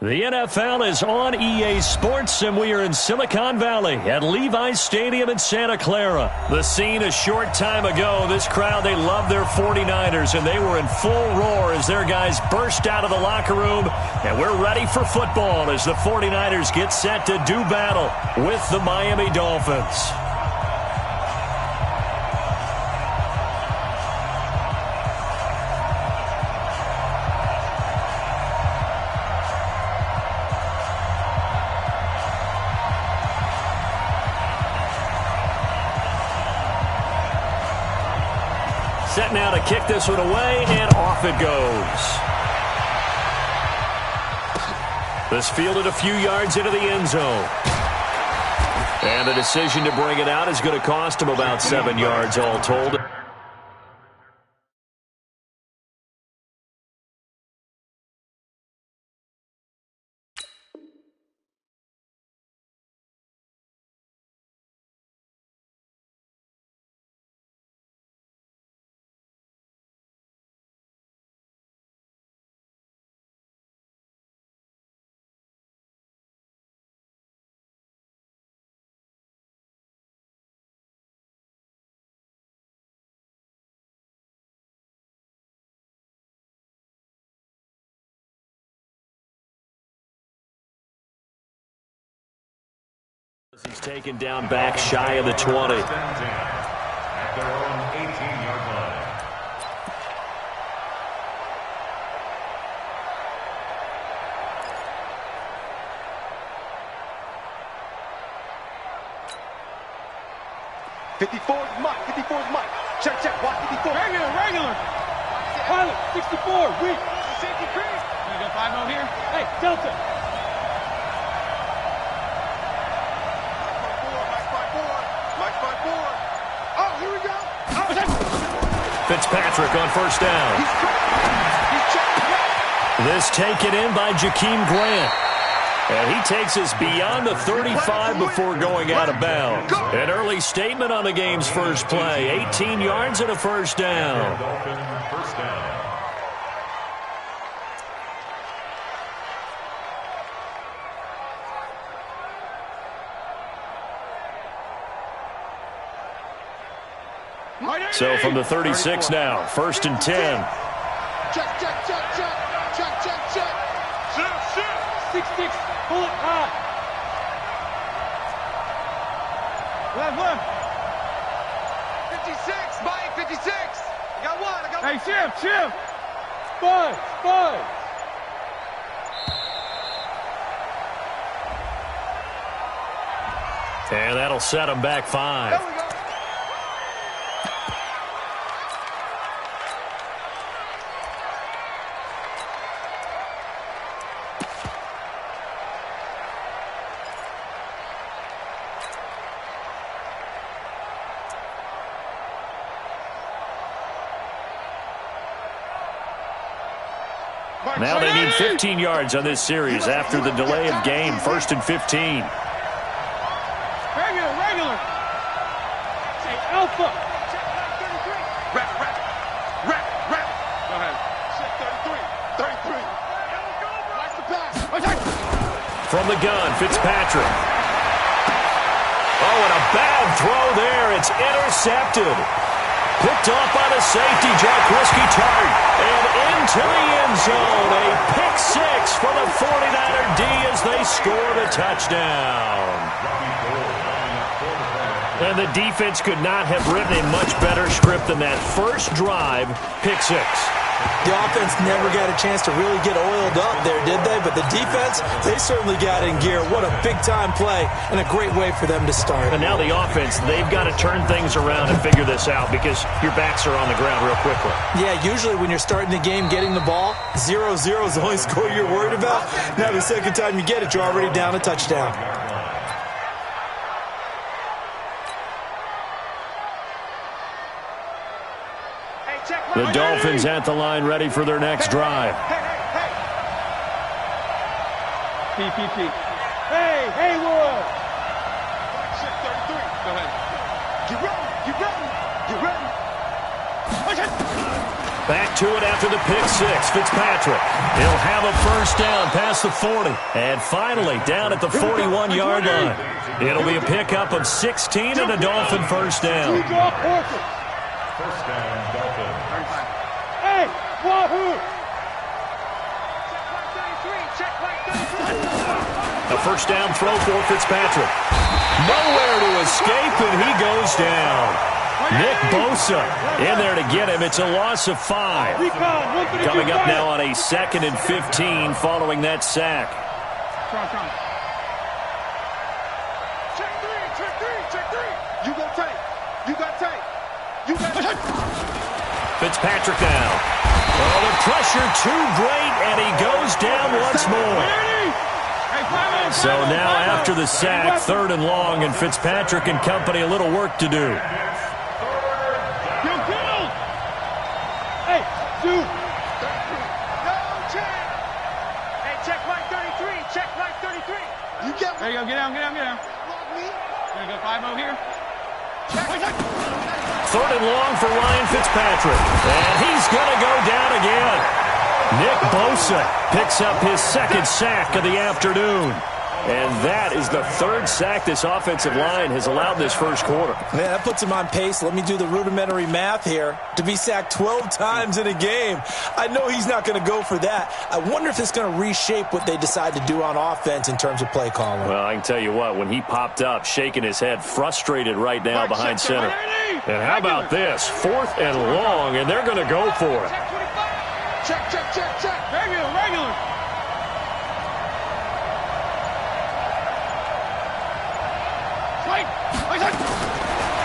The NFL is on EA Sports, and we are in Silicon Valley at Levi's Stadium in Santa Clara. The scene a short time ago, this crowd, they love their 49ers, and they were in full roar as their guys burst out of the locker room, and we're ready for football as the 49ers get set to do battle with the Miami Dolphins. Set now to kick this one away, and off it goes. This fielded a few yards into the end zone. And the decision to bring it out is going to cost him about 7 yards all told. He's taken down back shy of the 20. At their own 18-yard line. Mike. 54's Mike. Check. Watch 54. Regular. Pilot, 64. Weak. Safety crease. You got 5 out here? Hey, Delta. Oh, here we go. Fitzpatrick on first down. This taken in by Jakeem Grant. And he takes us beyond the 35 before going out of bounds. An early statement on the game's first play. 18 yards and a first down. First down. So from the 36 now, 1st and 10. Check. 6-6. Pull it high. Left. 56. Mike, 56. I got one. Hey, Chip. Spy. And that'll set him back 5. There we go. Now they need 15 yards on this series after the delay of game. 1st and 15. Regular. Say Alpha. Rap. Go ahead. Check 33. Watch the pass. From the gun, Fitzpatrick. Oh, and a bad throw there. It's intercepted. Picked off by the safety, Jaquiski Tartt. And into the end zone. A pick 6 for the 49er D as they score the touchdown. And the defense could not have written a much better script than that first drive, pick 6. The offense never got a chance to really get oiled up there, did they? But the defense, they certainly got in gear. What a big-time play and a great way for them to start. And now the offense, they've got to turn things around and figure this out because your backs are on the ground real quickly. Yeah, usually when you're starting the game getting the ball, 0-0 is the only score you're worried about. Now the second time you get it, you're already down a touchdown. The Dolphins at the line ready for their next drive. PPP. Hey, Haywood. Check 33. Go ahead. Get ready. Back to it after the pick six. Fitzpatrick. He'll have a first down past the 40. And finally, down at the 41-yard line. It'll be a pickup of 16 and a Dolphin first down. First down, Dolphin. Hey, wahoo! A first down throw for Fitzpatrick. Nowhere to escape, and he goes down. Nick Bosa in there to get him. It's a loss of 5. Coming up now on a 2nd and 15 following that sack. Check three. You go tight. You got tight. You got tight. Fitzpatrick now. Oh, the pressure too great, and he goes down once more. So now after the sack, 3rd and long, and Fitzpatrick and company a little work to do. Hey, dude. No check. Hey, check Mike 33. Check Mike 33. You get There you go. Get down. me. There you go. 5-0 here. 3rd and long for Ryan Fitzpatrick. And he's going to go down again. Nick Bosa picks up his 2nd sack of the afternoon. And that is the 3rd sack this offensive line has allowed this first quarter. Man, that puts him on pace. Let me do the rudimentary math here. To be sacked 12 times in a game. I know he's not going to go for that. I wonder if it's going to reshape what they decide to do on offense in terms of play calling. Well, I can tell you what, when he popped up, shaking his head, frustrated right now behind center. And how about this? 4th and long, and they're going to go for it. Check. Regular.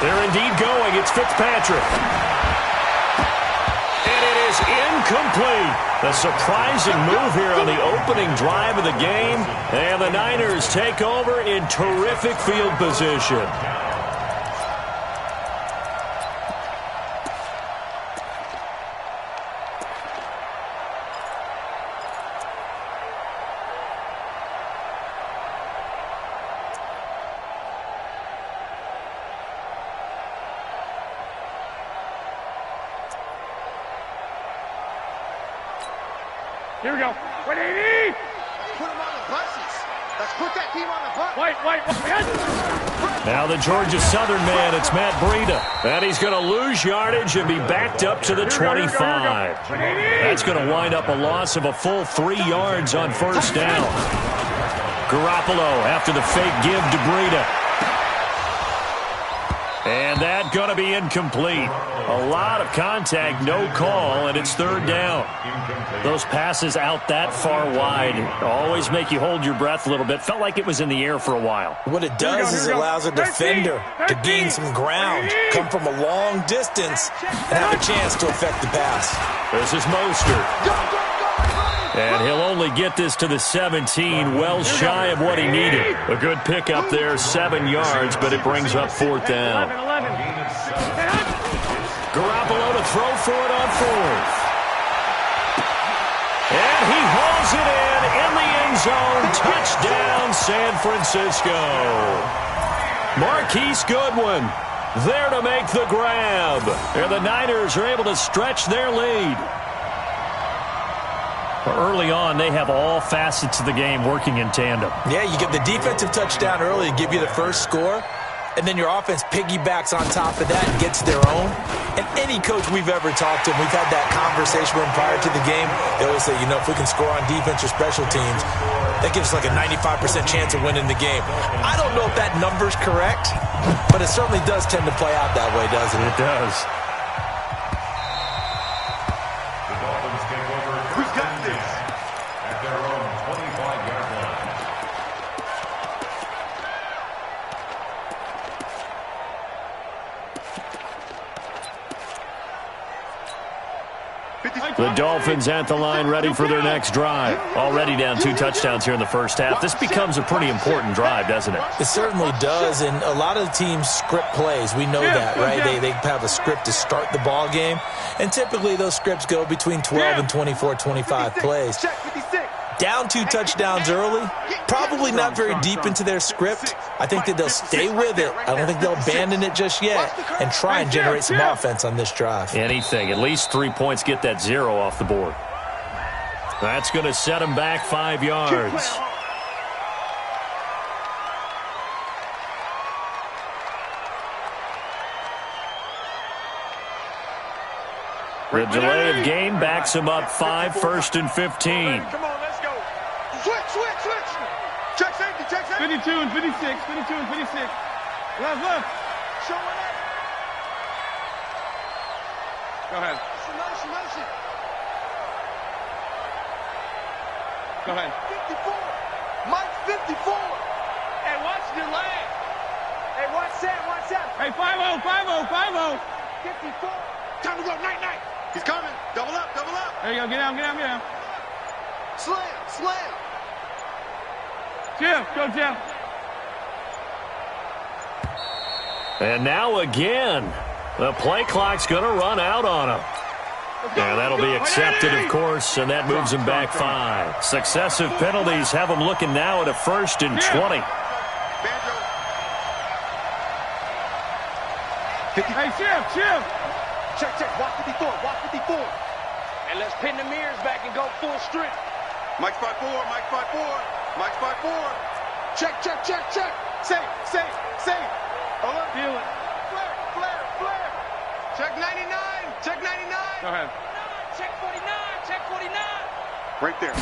They're indeed going. It's Fitzpatrick. And it is incomplete. A surprising move here on the opening drive of the game. And the Niners take over in terrific field position. Here we go. 180. Put him on the buses. Let's put that team on the bus. Wait. Now the Georgia Southern man, it's Matt Breida. And he's going to lose yardage and be backed up to the 25. That's going to wind up a loss of a full 3 yards on first down. Garoppolo after the fake give to Breida. And that going to be incomplete. A lot of contact, no call, and it's 3rd down. Those passes out that far wide always make you hold your breath a little bit. Felt like it was in the air for a while. What it does is it allows a defender to gain some ground, come from a long distance, and have a chance to affect the pass. This is Mostert. And he'll only get this to the 17, well shy of what he needed. A good pickup there, 7 yards, but it brings up 4th down. 11. Garoppolo to throw for it on 4th. And he hauls it in the end zone. Touchdown, San Francisco. Marquise Goodwin there to make the grab. And the Niners are able to stretch their lead. Early on, they have all facets of the game working in tandem. Yeah, you get the defensive touchdown early to give you the first score, and then your offense piggybacks on top of that and gets their own. And any coach we've ever talked to, we've had that conversation with them prior to the game. They always say, if we can score on defense or special teams, that gives us like a 95% chance of winning the game. I don't know if that number's correct, but it certainly does tend to play out that way, doesn't it? It does. The Dolphins take over. We got this. At their own 25-yard line. The Dolphins at the line ready for their next drive. Already down 2 touchdowns here in the first half. This becomes a pretty important drive, doesn't it? It certainly does, and a lot of the teams script plays. We know that, right? They have a script to start the ball game, and typically those scripts go between 12 and 24, 25 plays. Down 2 touchdowns early, probably not very deep into their script. I think that they'll stay with it. I don't think they'll abandon it just yet and try and generate some offense on this drive. Anything. At least 3 points, get that 0 off the board. That's going to set them back 5 yards. The delay of game backs him up 5, 1st and 15. Come on, let's go. Switch. Check safety. 52 and 56, 52 and 56. Left. Showing up. Go ahead. Motion. Go ahead. 54. Mike 54. Hey, watch the leg. Hey, watch that. Hey, 5-0, 5-0. 54. Time to go. Night. He's coming. Double up. There you go. Get down. Slam. Jim, go Jim. And now again, the play clock's going to run out on him. And that'll be accepted, of course, and that moves him back 5. Successive penalties have him looking now at a 1st and 20. Banjo. Hey, Jim. Check. Watch 54. And let's pin the mirrors back and go full strip. Mike's 5-4. Check. Safe. Hold up. Feel it. Flare. Check 99. Go ahead. Check 49. Right there.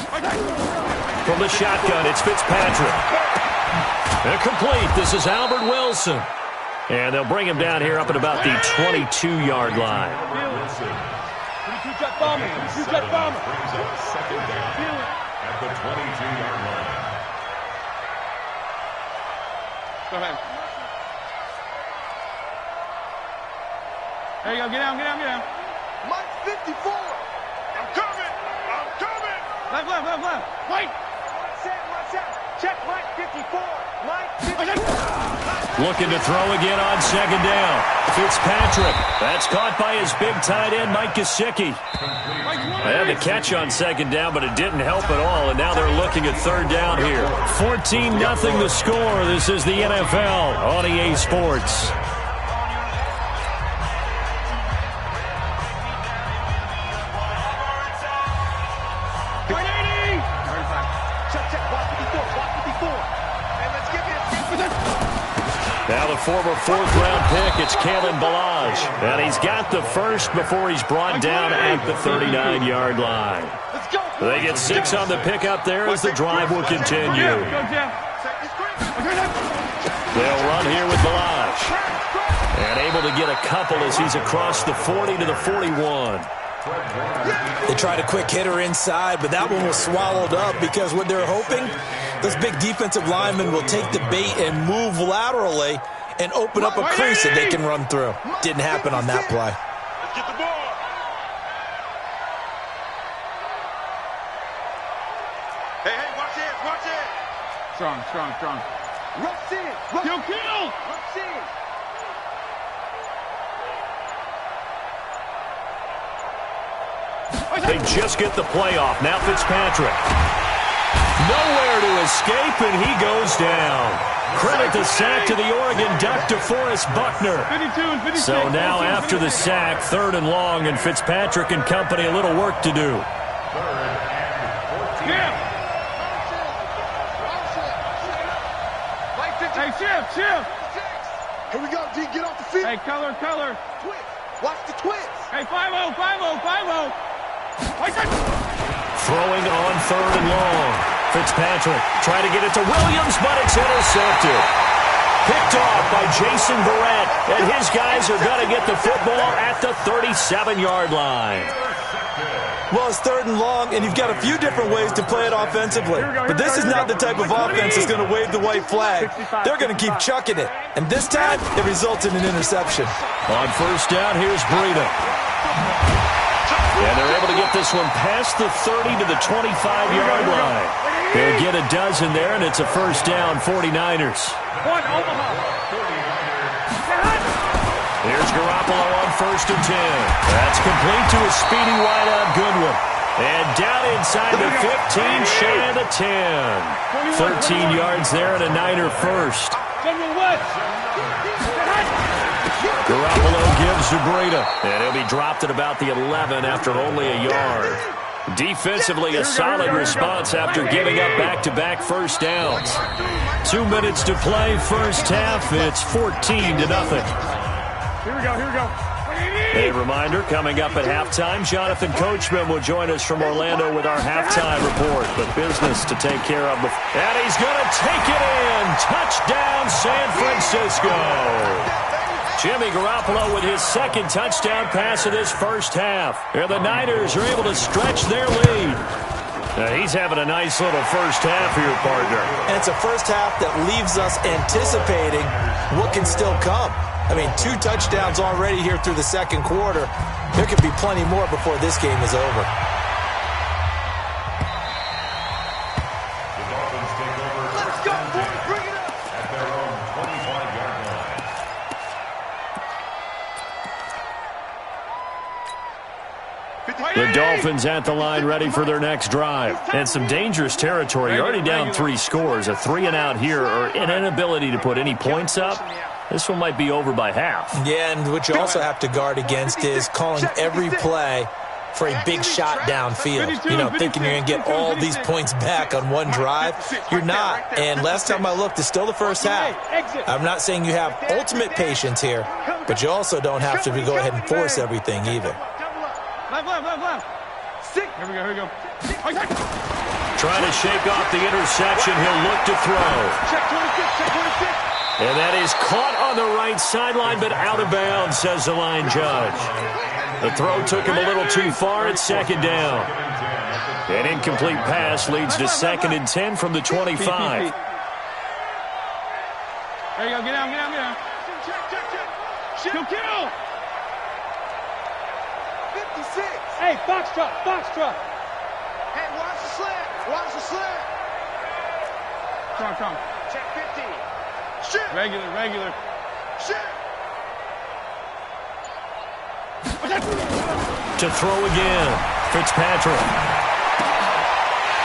From the shotgun, it's Fitzpatrick. Incomplete. This is Albert Wilson. And they'll bring him down here up at about the 22-yard line. 22-jet bomber. Brings up 2nd down at the 22-yard line. Go ahead. There you go. Get down. Mike 54. I'm coming. Left. Wait. Watch out. Check Mike 54. Mike 54. Looking to throw again on 2nd down. Fitzpatrick. That's caught by his big tight end, Mike Gesicki. They had the catch on 2nd down, but it didn't help at all, and now they're looking at 3rd down here. 14-0 the score. This is the NFL on EA Sports. Now the former 4th-round pick, it's Kalen Ballage. And he's got the 1st before he's brought down at the 39-yard line. They get 6 on the pickup there as the drive will continue. They'll run here with Ballage. And able to get a couple as he's across the 40 to the 41. They tried a quick hitter inside, but that one was swallowed up because what they're hoping, those big defensive linemen will take the bait and move laterally and open up a crease that they can run through. Didn't happen on that play. Let's get the ball. Hey, watch it. Strong. Rush in. Kill. Rush in. They just get the play off. Now Fitzpatrick. Nowhere to escape, and he goes down. Credit the sack to the Oregon Duck, DeForest Buckner. 52 and 56. So now after the sack, 3rd and long, and Fitzpatrick and company a little work to do. Hey, shift. Here we go, D. Get off the field. Hey, color. Twist. Watch the twist. Hey, 5-0. Throwing on 3rd and long. Fitzpatrick trying to get it to Williams, but it's intercepted. Picked off by Jason Verrett, and his guys are going to get the football at the 37-yard line. Well, it's 3rd and long, and you've got a few different ways to play it offensively. But this is not the type of offense that's going to wave the white flag. They're going to keep chucking it. And this time, it results in an interception. On 1st down, here's Breida. And they're able to get this one past the 30 to the 25-yard line. They'll get a dozen there, and it's a 1st down, 49ers. Here's Garoppolo on 1st and 10. That's complete to a speedy wideout Goodwin. And down inside the 15, shy of the 10. 13 yards there and a Niner first. Garoppolo gives to Breida, and he'll be dropped at about the 11 after only a yard. Defensively, a solid response after giving up back-to-back first downs. 2 minutes to play, first half. It's 14-0. Here we go. A reminder, coming up at halftime, Jonathan Coachman will join us from Orlando with our halftime report. But business to take care of. And he's going to take it in. Touchdown, San Francisco. Jimmy Garoppolo with his second touchdown pass of this first half. And the Niners are able to stretch their lead. He's having a nice little first half here, partner. And it's a first half that leaves us anticipating what can still come. I mean, 2 touchdowns already here through the second quarter. There could be plenty more before this game is over. The Dolphins take over. Let's go, boys. Bring it up. At their own 25-yard line. The Dolphins at the line ready for their next drive. And some dangerous territory. You're already down 3 scores. A 3-and-out here or an inability to put any points up. This one might be over by half. Yeah, and what you also have to guard against is calling every play for a big shot downfield. You know, thinking you're going to get all these points back on one drive. You're not. And last time I looked, it's still the first half. I'm not saying you have ultimate patience here, but you also don't have to go ahead and force everything either. Left. Here we go. Trying to shake off the interception. He'll look to throw. Check 26. And that is caught on the right sideline, but out of bounds, says the line judge. The throw took him a little too far. It's second down. An incomplete pass leads to 2nd and 10 from the 25. There you go. Get down. Check. Kill. 56. Hey, box truck. Hey, watch the slant. Come. Check 50. Shit. Regular. Shit. To throw again, Fitzpatrick.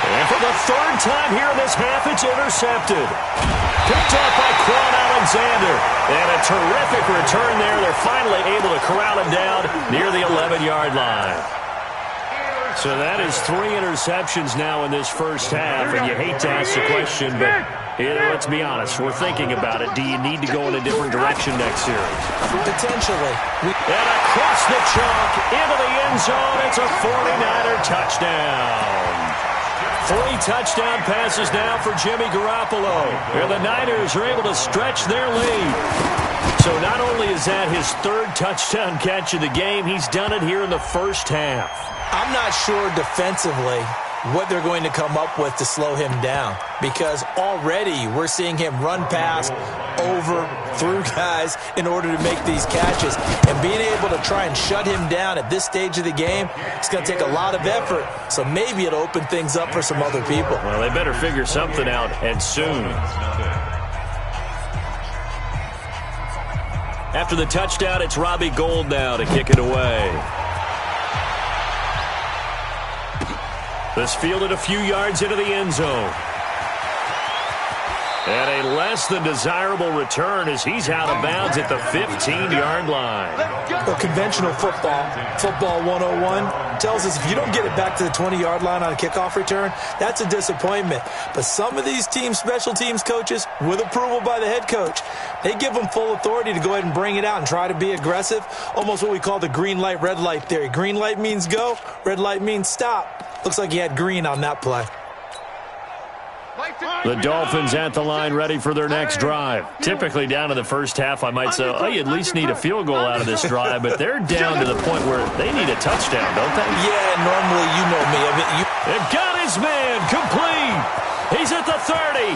And for the 3rd time here in this half, it's intercepted. Picked up by Quan Alexander. And a terrific return there. They're finally able to corral him down near the 11-yard line. So that is 3 interceptions now in this first half. And you hate to ask the question, but let's be honest. We're thinking about it. Do you need to go in a different direction next series? Potentially. And across the chalk, into the end zone. It's a 49er touchdown. 3 touchdown passes now for Jimmy Garoppolo. And the Niners are able to stretch their lead. So not only is that his 3rd touchdown catch of the game, he's done it here in the first half. I'm not sure defensively what they're going to come up with to slow him down, because already we're seeing him run past, over, through guys in order to make these catches. And being able to try and shut him down at this stage of the game, it's going to take a lot of effort. So maybe it'll open things up for some other people. Well, they better figure something out, and soon. After the touchdown, it's Robbie Gould now to kick it away. This fielded a few yards into the end zone. And a less than desirable return as he's out of bounds at the 15-yard line. Well, conventional football 101, tells us if you don't get it back to the 20-yard line on a kickoff return, that's a disappointment. But some of these special teams coaches, with approval by the head coach, they give them full authority to go ahead and bring it out and try to be aggressive. Almost what we call the green light, red light theory. Green light means go, red light means stop. Looks like he had green on that play. The Dolphins at the line ready for their next drive. Typically down in the first half, I might say, you at least need a field goal out of this drive, but they're down to the point where they need a touchdown, don't they? Yeah, normally, you know me. They've got his man complete. He's at the 30,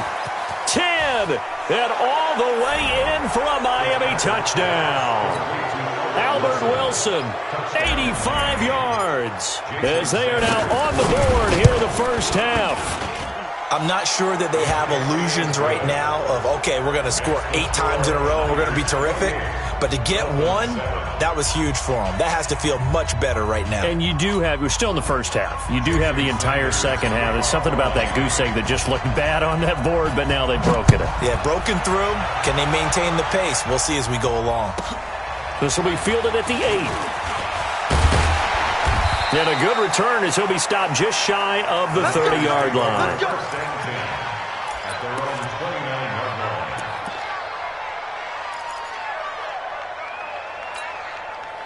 10, and all the way in for a Miami touchdown. Albert Wilson, 85 yards, as they are now on the board here in the first half. I'm not sure that they have illusions right now of, okay, we're going to score 8 times in a row and we're going to be terrific. But to get one, that was huge for them. That has to feel much better right now. And you do have, we're still in the first half. You do have the entire second half. There's something about that goose egg that just looked bad on that board, but now they've broken it. Yeah, broken through. Can they maintain the pace? We'll see as we go along. This will be fielded at the 8. And a good return as he'll be stopped just shy of the 30-yard line.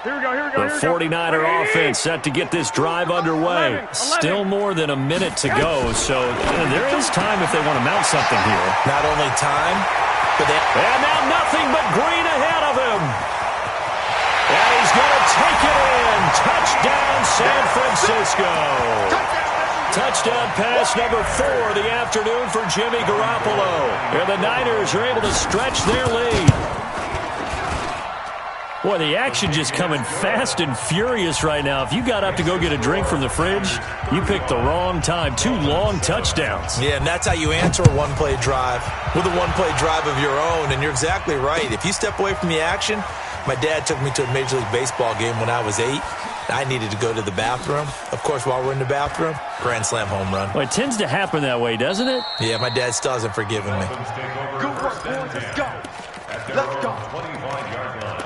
Here we go, here we go, The 49er offense set to get this drive underway. 11. Still more than a minute to go, so there is time if they want to mount something here. Not only time, but they... And now nothing but green ahead of him. And he's going to take it in. Touchdown, San Francisco. Touchdown pass number 4 of the afternoon for Jimmy Garoppolo. And the Niners are able to stretch their lead. Boy, the action just coming fast and furious right now. If you got up to go get a drink from the fridge, you picked the wrong time. 2 long touchdowns. Yeah, and that's how you answer a one-play drive with a one-play drive of your own. And you're exactly right. If you step away from the action, my dad took me to a Major League Baseball game when I was 8. I needed to go to the bathroom. Of course, while we're in the bathroom, grand slam home run. Well, it tends to happen that way, doesn't it? Yeah, my dad still hasn't forgiven me. Good work, boys. Let's go. Let's go. 25-yard line.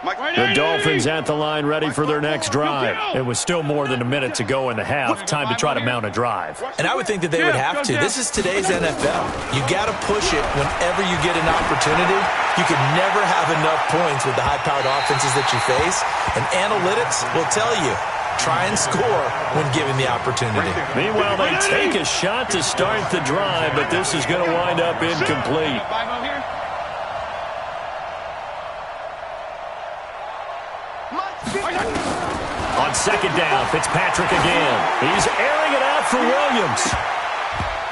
The Dolphins at the line ready for their next drive. It was still more than a minute to go in the half. Time to try to mount a drive. And I would think that they would have to. This is today's NFL. You got to push it whenever you get an opportunity. You can never have enough points with the high-powered offenses that you face. And analytics will tell you, try and score when given the opportunity. Meanwhile, they take a shot to start the drive, but this is going to wind up incomplete. On second down, Fitzpatrick again. He's airing it out for Williams.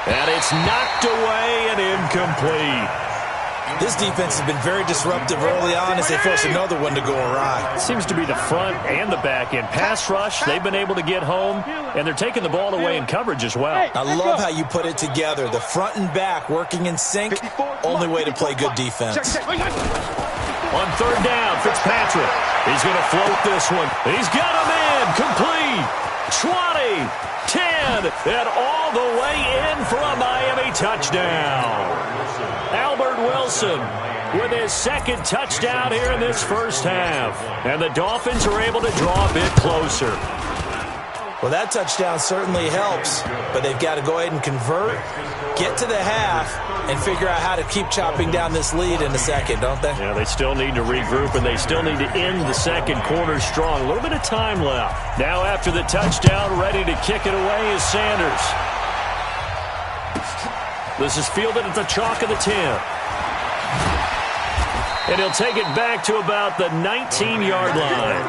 And it's knocked away and incomplete. This defense has been very disruptive early on as they force another one to go awry. Seems to be the front and the back end. Pass rush, they've been able to get home, and they're taking the ball away in coverage as well. I love how you put it together. The front and back working in sync, only way to play good defense. On third down, Fitzpatrick. He's going to float this one. He's got him in. Complete. 20, 10, and all the way in for a Miami touchdown. Albert Wilson with his second touchdown here in this first half. And the Dolphins are able to draw a bit closer. Well, that touchdown certainly helps, but they've got to go ahead and convert, get to the half, and figure out how to keep chopping down this lead in the second, don't they? Yeah, they still need to regroup, and they still need to end the second quarter strong. A little bit of time left. Now after the touchdown, ready to kick it away is Sanders. This is fielded at the chalk of the 10. And he'll take it back to about the 19-yard line.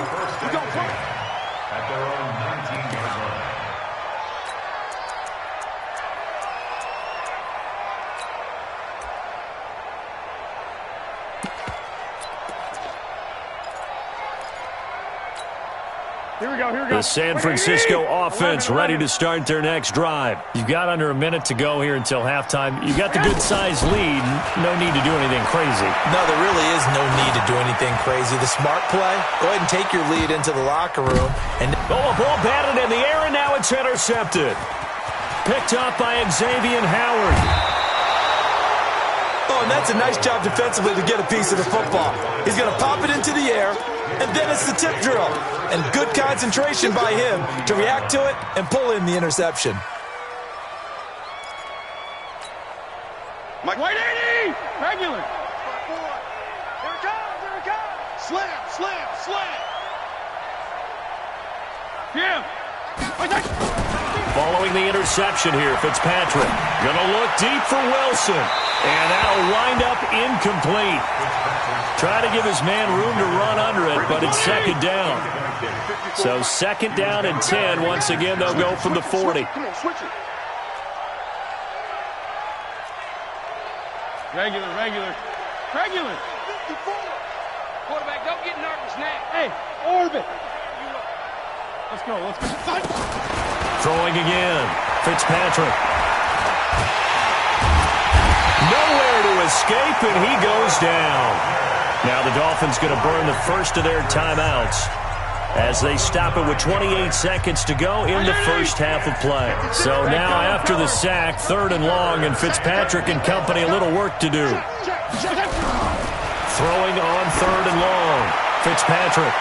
The San Francisco offense ready to start their next drive. You've got under a minute to go here until halftime. You've got the good-sized lead. No need to do anything crazy. No, there really is no need to do anything crazy. The smart play, go ahead and take your lead into the locker room. And a ball batted in the air, and now it's intercepted. Picked up by Xavier Howard. Oh, and that's a nice job defensively to get a piece of the football. He's going to pop it into the air, and then it's the tip drill. And good concentration by him to react to it and pull in the interception. Mike 180! Regular. Here it comes, here it comes. Slam, slam, slam. Yeah. Following the interception here, Fitzpatrick. Gonna look deep for Wilson. And that'll wind up incomplete. Try to give his man room to run under it, but it's second down. So second down and 10. Once again, they'll go from the 40. Come on, switch it. Regular. 54. Quarterback, don't get nervous now. Hey, orbit. Let's go. Let's go. Throwing again. Fitzpatrick. Nowhere to escape, and he goes down. Now the Dolphins going to burn the first of their timeouts as they stop it with 28 seconds to go in the first half of play. So now after the sack, 3rd and long, and Fitzpatrick and company a little work to do. Throwing on 3rd and long. Fitzpatrick.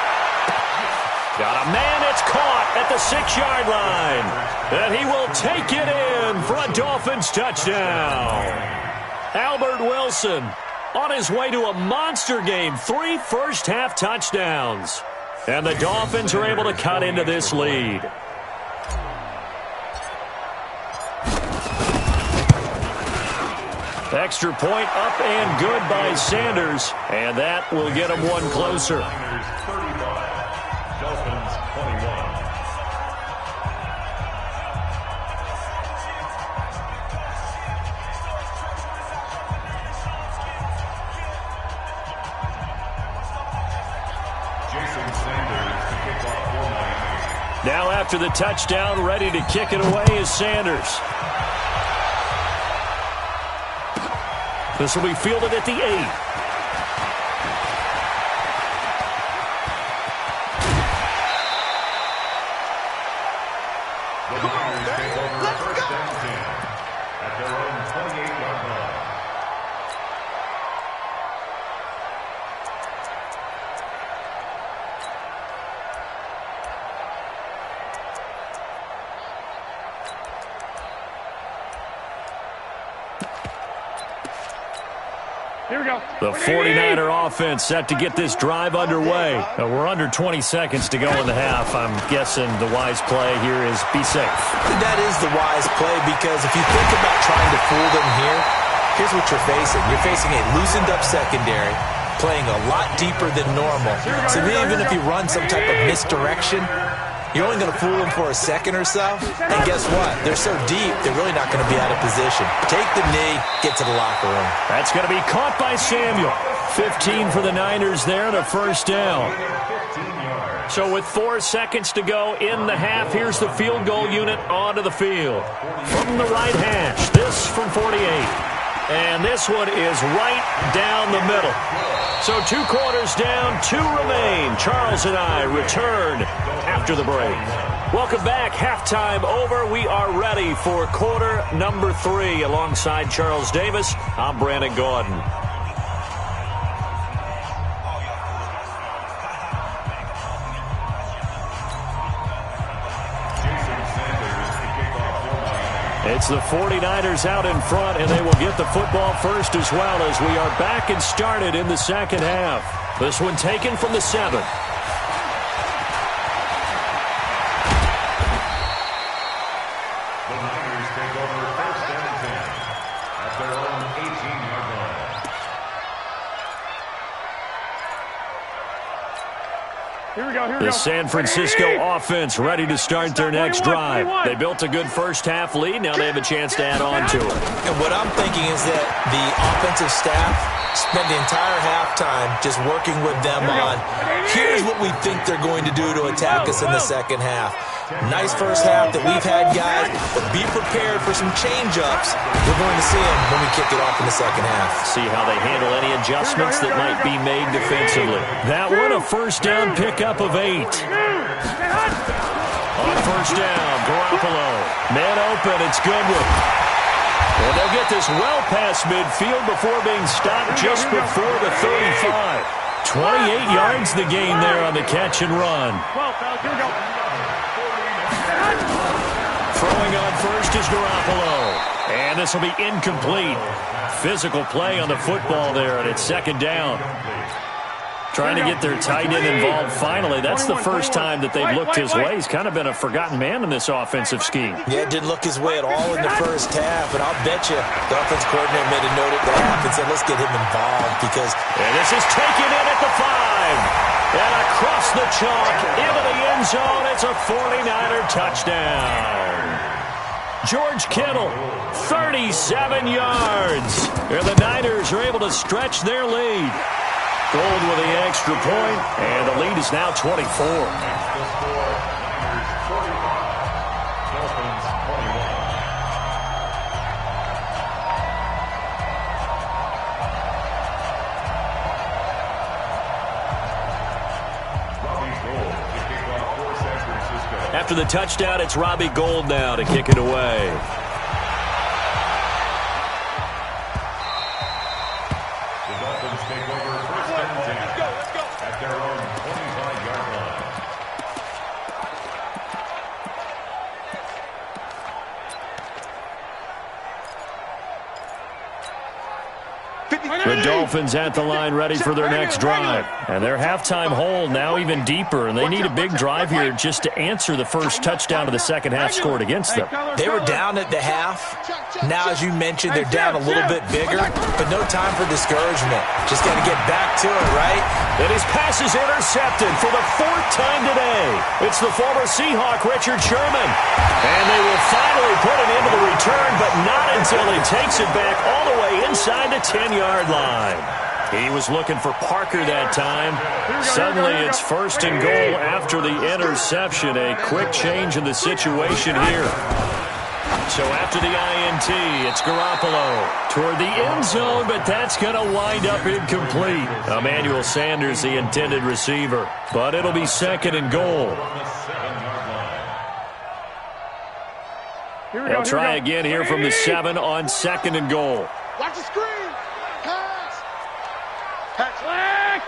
Got a man, it's caught at the 6-yard line. And he will take it in for a Dolphins touchdown. Albert Wilson on his way to a monster game. 3 first-half touchdowns. And the Dolphins are able to cut into this lead. Extra point up and good by Sanders. And that will get him one closer. Dolphins 21. Now after the touchdown, ready to kick it away is Sanders. This will be fielded at the 8. The 49er offense set to get this drive underway. We're under 20 seconds to go in the half. I'm guessing the wise play here is be safe. That is the wise play, because if you think about trying to fool them here, here's what you're facing. You're facing a loosened up secondary, playing a lot deeper than normal. So even if you run some type of misdirection, you're only going to fool them for a second or so. And guess what? They're so deep, they're really not going to be out of position. Take the knee, get to the locker room. That's going to be caught by Samuel. 15 for the Niners there, and a first down. So with 4 seconds to go in the half, here's the field goal unit onto the field. From the right hash, this from 48. And this one is right down the middle. So 2 quarters down, 2 remain. Charles and I return after the break. Welcome back. Halftime over. We are ready for quarter number 3. Alongside Charles Davis, I'm Brandon Gordon. It's the 49ers out in front, and they will get the football first as well, as we are back and started in the second half. This one taken from the 7. The Niners take over 1st and 10 at their own 18-yard line. Here we go, here we go. The San Francisco offense ready to start their next drive. They built a good first half lead. Now they have a chance to add on to it. And what I'm thinking is that the offensive staff spent the entire halftime just working with them on, here's what we think they're going to do to attack us in the second half. Nice first half that we've had, guys, but be prepared for some change-ups. We're going to see them when we kick it off in the second half. See how they handle any adjustments that might be made defensively. That one, a first down pickup of 8. On first down, Garoppolo. Man open, it's Goodwin. And they'll get this well past midfield before being stopped just before the 35. 28 yards the gain there on the catch and run. Here we go. Throwing on first is Garoppolo. And this will be incomplete. Physical play on the football there, and it's second down. Trying to get their tight end involved finally. That's the first time that they've looked his way. He's kind of been a forgotten man in this offensive scheme. Yeah, didn't look his way at all in the first half, and I'll bet you the offense coordinator made a note at the half and said, let's get him involved, because... And this is taken in at the 5. And across the chalk into the end zone. It's a 49er touchdown. George Kittle, 37 yards. And the Niners are able to stretch their lead. Gold with the extra point, and the lead is now 24. The score, Niners 45, Dolphins 21. After the touchdown, it's Robbie Gould now to kick it away. The Dolphins take over first and 10 at their own 25-yard line. The Dolphins at the line ready for their next drive. And their halftime hole now even deeper, and they need a big drive here just to answer the first touchdown of the second half scored against them. They were down at the half. Now, as you mentioned, they're down a little bit bigger, but no time for discouragement. Just got to get back to it, right? And his pass is intercepted for the fourth time today. It's the former Seahawk, Richard Sherman. And they will finally put it into the return, but not until he takes it back all the way inside the 10-yard line. He was looking for Parker that time. Suddenly it's first and goal after the interception. A quick change in the situation here. So after the INT, it's Garoppolo toward the end zone, but that's going to wind up incomplete. Emmanuel Sanders, the intended receiver, but it'll be second and goal. They'll try again here from the 7 on second and goal. Watch the screen. Pass. Pass. Back.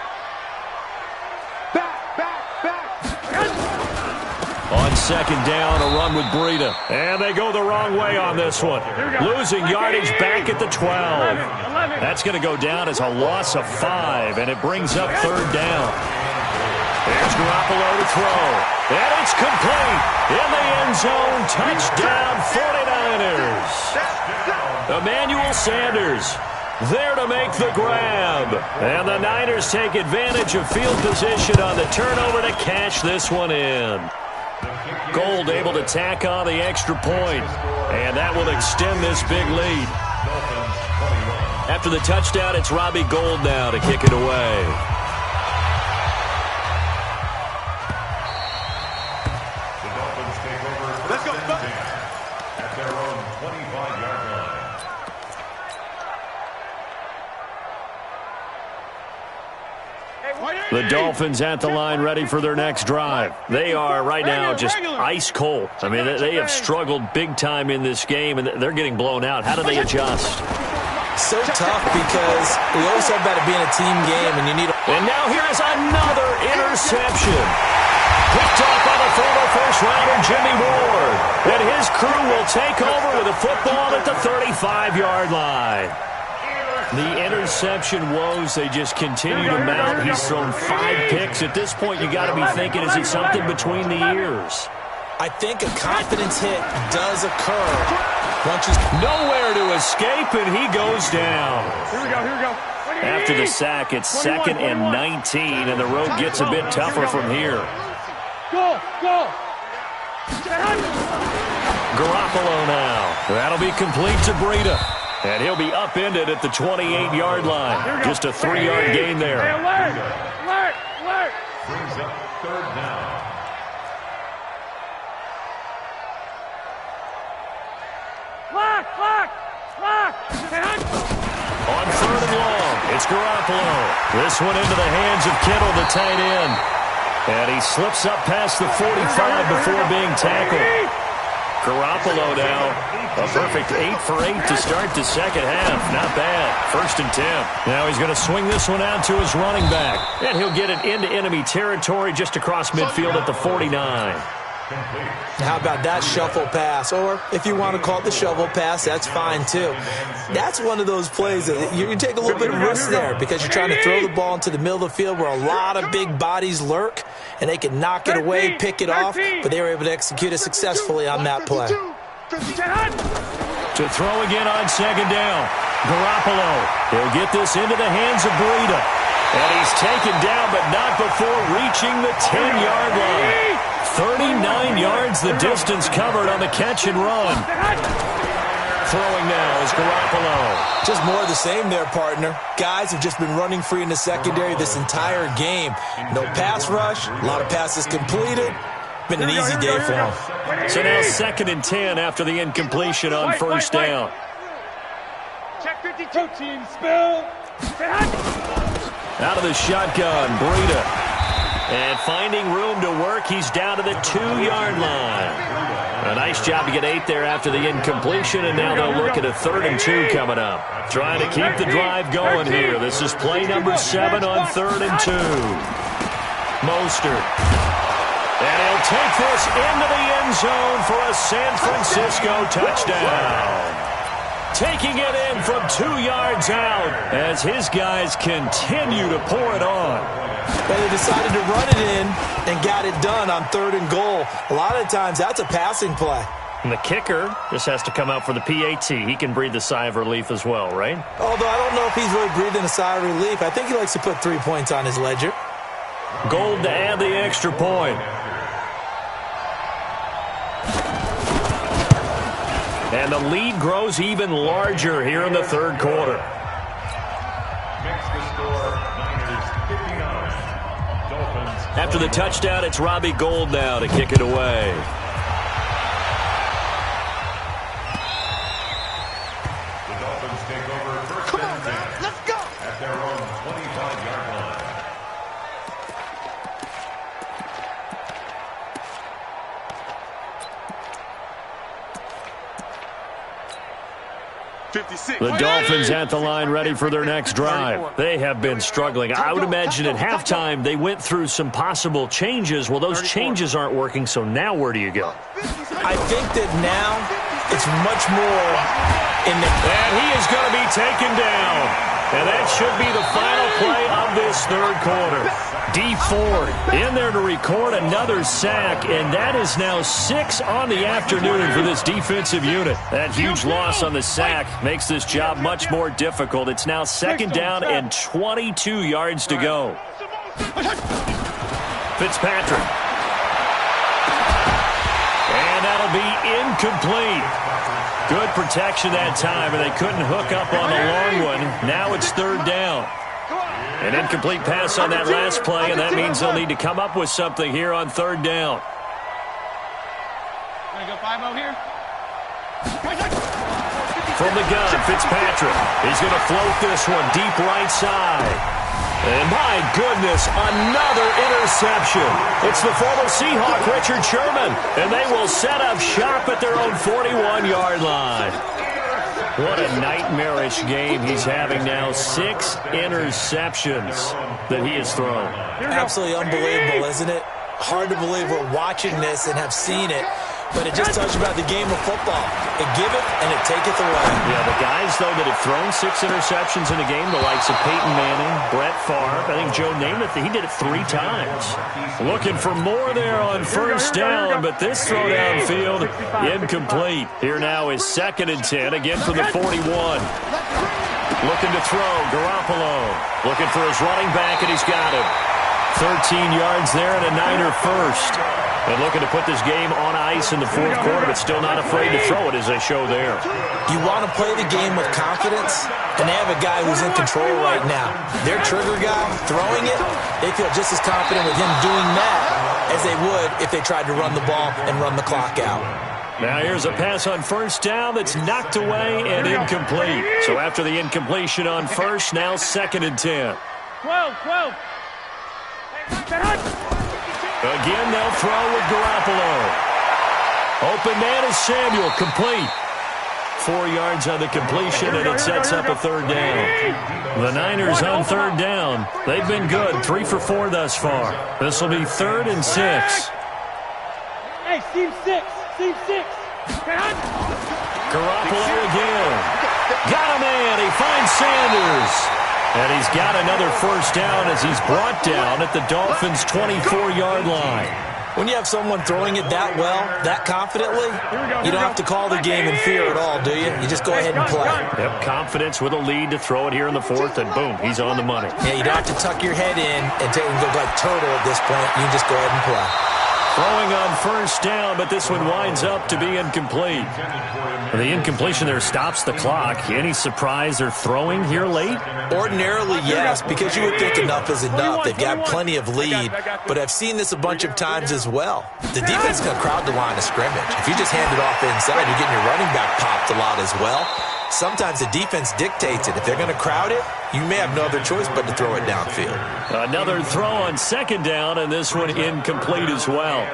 On second down, a run with Breida. And they go the wrong way on this one. Losing yardage back at the 12. That's going to go down as a loss of 5, and it brings up third down. There's Garoppolo to throw. And it's complete. In the end zone, touchdown 49ers. Emmanuel Sanders there to make the grab. And the Niners take advantage of field position on the turnover to cash this one in. Gould able to tack on the extra point, and that will extend this big lead. After the touchdown, it's Robbie Gould now to kick it away. The Dolphins take over first and 10 at their own 25-yard line. The Dolphins at the line ready for their next drive. They are right now just ice cold. I mean, they have struggled big time in this game, and they're getting blown out. How do they adjust? So tough because we always talk about it being a team game, and you need And now here is another interception. Picked off by the former first-rounder Jimmy Ward. And his crew will take over with a football at the 35-yard line. The interception woes, they just continue to mount. He's thrown 5 picks. At this point, you got to be thinking, is it something between the ears? I think a confidence hit does occur. Once nowhere to escape, and he goes down. Here we go. After the sack, it's 2nd and 19, and the road gets a bit tougher from here. Go. Garoppolo now. That'll be complete to Breida. And he'll be upended at the 28-yard line. Just a 3-yard gain there. Hey, alert. Brings up third down. Clock. On third and long, it's Garoppolo. This one into the hands of Kittle, the tight end. And he slips up past the 45 before being tackled. Garoppolo now, a perfect 8 for 8 to start the second half. Not bad. 1st and 10. Now he's going to swing this one out to his running back. And he'll get it into enemy territory just across midfield at the 49. How about that shuffle pass? Or if you want to call it the shovel pass, that's fine too. That's one of those plays that you take a little bit of risk there because you're trying to throw the ball into the middle of the field where a lot of big bodies lurk, and they can knock it away, pick it off, but they were able to execute it successfully on that play. To throw again on second down. Garoppolo. He'll get this into the hands of Breida. And he's taken down, but not before reaching the 10-yard line. 39 yards the distance covered on the catch and run. throwing now is Garoppolo. Just more of the same there, partner. Guys have just been running free in the secondary this entire game. No pass rush, a lot of passes completed. Been an easy day for them. So now 2nd and 10 after the incompletion on first down. Check 52. Team spill. Out of the shotgun, Breida. And finding room to work, he's down to the 2-yard line. A nice job to get 8 there after the incompletion, and now they'll look at a 3rd and 2 coming up. Trying to keep the drive going here. This is play number 7 on 3rd and 2. Mostert. And he'll take this into the end zone for a San Francisco touchdown. Taking it in from 2 yards out as his guys continue to pour it on. But they decided to run it in and got it done on 3rd and goal. A lot of times that's a passing play. And the kicker just has to come out for the PAT. He can breathe a sigh of relief as well, right? Although I don't know if he's really breathing a sigh of relief. I think he likes to put 3 points on his ledger. Gold to add the extra point. And the lead grows even larger here in the 3rd quarter. Makes the score Niners 59. Dolphins. After the touchdown, it's Robbie Gould now to kick it away. The Dolphins take over first Come on, and 10 man. Let's go. at their own 25-yard line. 56. The Dolphins at the line ready for their next drive. They have been struggling. I would imagine at halftime they went through some possible changes. Well, those changes aren't working, so now where do you go? I think that now it's much more in the... And he is going to be taken down. And that should be the final play of this 3rd quarter. D Ford in there to record another sack, and that is now 6 on the afternoon for this defensive unit. That huge loss on the sack makes this job much more difficult. It's now 2nd down and 22 yards to go. Fitzpatrick. And that'll be incomplete. Good protection that time, and they couldn't hook up on the long one. Now it's 3rd down. An incomplete pass on that last play, and that means they'll need to come up with something here on 3rd down. Gonna go 5-0 here. From the gun, Fitzpatrick. He's going to float this one deep right side. And my goodness, another interception. It's the former Seahawk, Richard Sherman, and they will set up shop at their own 41-yard line. What a nightmarish game he's having now. 6 interceptions that he has thrown. Absolutely unbelievable, isn't it? Hard to believe we're watching this and have seen it, but it just tells you about the game of football. It giveth and it taketh away. Yeah, the guys, though, that have thrown 6 interceptions in a game, the likes of Peyton Manning, Brett Favre, I think Joe Namath, he did it 3 times. Looking for more there on first down, but this throw downfield, incomplete. Here now is 2nd and 10, again from the 41. Looking to throw, Garoppolo. Looking for his running back, and he's got him. 13 yards there and a Niner first. And looking to put this game on ice in the 4th quarter, but still not afraid to throw it as they show there. You want to play the game with confidence, and they have a guy who's in control right now. Their trigger guy throwing it, they feel just as confident with him doing that as they would if they tried to run the ball and run the clock out. Now here's a pass on first down that's knocked away and incomplete. So after the incompletion on first, now 2nd and 10. 12. Again, they'll throw with Garoppolo. Open man is Samuel, complete. 4 yards on the completion, and it sets up a 3rd down. The Niners on 3rd down. They've been good, 3 for 4 thus far. This will be 3rd and 6. Hey, Team 6. Garoppolo again. Got a man. He finds Sanders. And he's got another first down as he's brought down at the Dolphins' 24-yard line. When you have someone throwing it that well, that confidently, you don't have to call the game in fear at all, do you? You just go ahead and play. Yep, confidence with a lead to throw it here in the 4th, and boom, he's on the money. Yeah, you don't have to tuck your head in and go like turtle at this point. You can just go ahead and play. Throwing on first down, but this one winds up to be incomplete. The incompletion there stops the clock. Any surprise they're throwing here late? Ordinarily, yes, because you would think enough is enough. They've got plenty of lead, but I've seen this a bunch of times as well. The defense is going to crowd the line of scrimmage. If you just hand it off inside, you're getting your running back popped a lot as well. Sometimes the defense dictates it. If they're going to crowd it, you may have no other choice but to throw it downfield. Another throw on second down, and this one incomplete as well.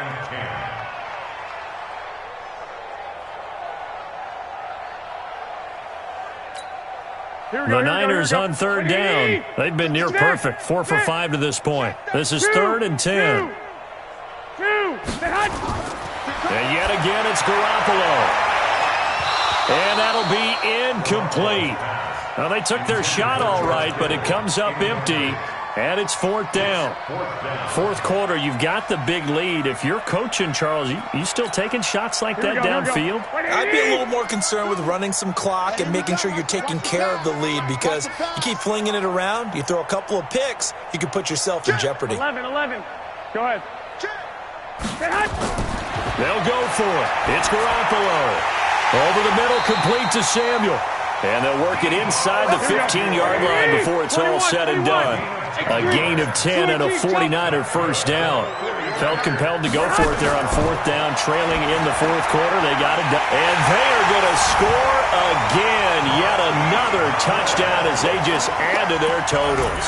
The Niners on third down. They've been near perfect, 4 for 5 to this point. This is 3rd and 10. And yet again, it's Garoppolo. And that'll be incomplete. Well, they took their shot all right, but it comes up empty, and it's 4th down. 4th quarter, you've got the big lead. If you're coaching, Charles, you still taking shots like that downfield? I'd be a little more concerned with running some clock and making sure you're taking care of the lead, because you keep flinging it around, you throw a couple of picks, you can put yourself in jeopardy. 11. Go ahead. They'll go for it. It's Garoppolo. Over the middle, complete to Samuel. And they'll work it inside the 15-yard line before it's all said and done. A gain of 10 and a 49er first down. Felt compelled to go for it there on 4th down, trailing in the 4th quarter. They got it done. And they are going to score again. Yet another touchdown as they just add to their totals.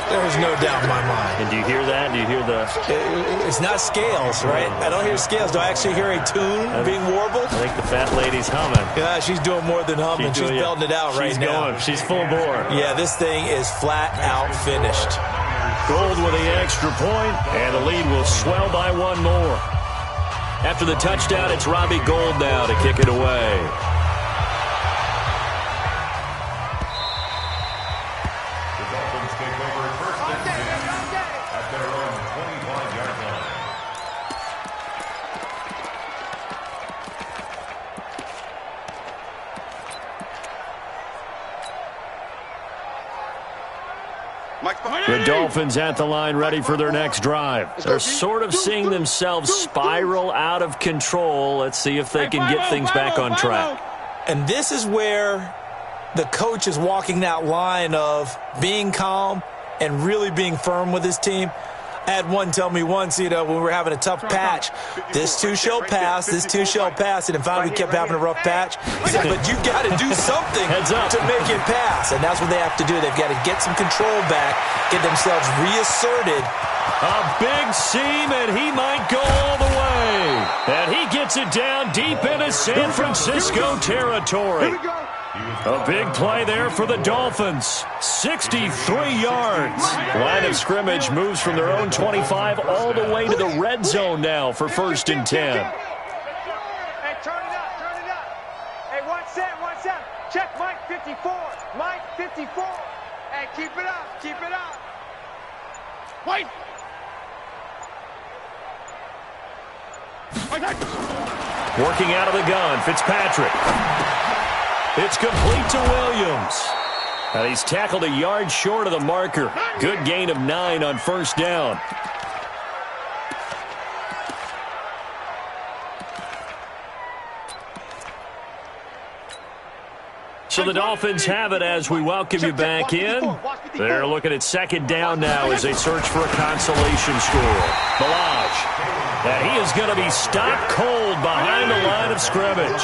There's no doubt in my mind. And do you hear that? Do you hear the... It's not scales, right? I don't hear scales. Do I actually hear a tune being warbled? I think the fat lady's humming. Yeah, she's doing more than humming. She's belting it out right now. She's full bore. Yeah, this thing is flat out finished. Gold with the extra point, and the lead will swell by one more. After the touchdown, it's Robbie Gould now to kick it away. The Dolphins at the line ready for their next drive. They're sort of seeing themselves spiral out of control. Let's see if they can get things back on track. And this is where the coach is walking that line of being calm and really being firm with his team. I had one tell me once, when we were having a tough patch, this too shall pass, this too shall pass, and finally we kept having a rough patch. He said, but you got to do something to make it pass, and that's what they have to do. They've got to get some control back, get themselves reasserted. A big seam, and he might go all the way. And he gets it down deep into San Francisco territory. A big play there for the Dolphins. 63 yards. Line of scrimmage moves from their own 25 all the way to the red zone now for 1st and 10. Hey, turn it up. Hey, watch that. Check Mike 54. Mike 54. Hey, keep it up. Wait. Working out of the gun, Fitzpatrick. It's complete to Williams. And he's tackled a yard short of the marker. Good gain of 9 on 1st down. So the Dolphins have it as we welcome you back in. They're looking at 2nd down now as they search for a consolation score. Balaj. And he is going to be stopped cold behind the line of scrimmage.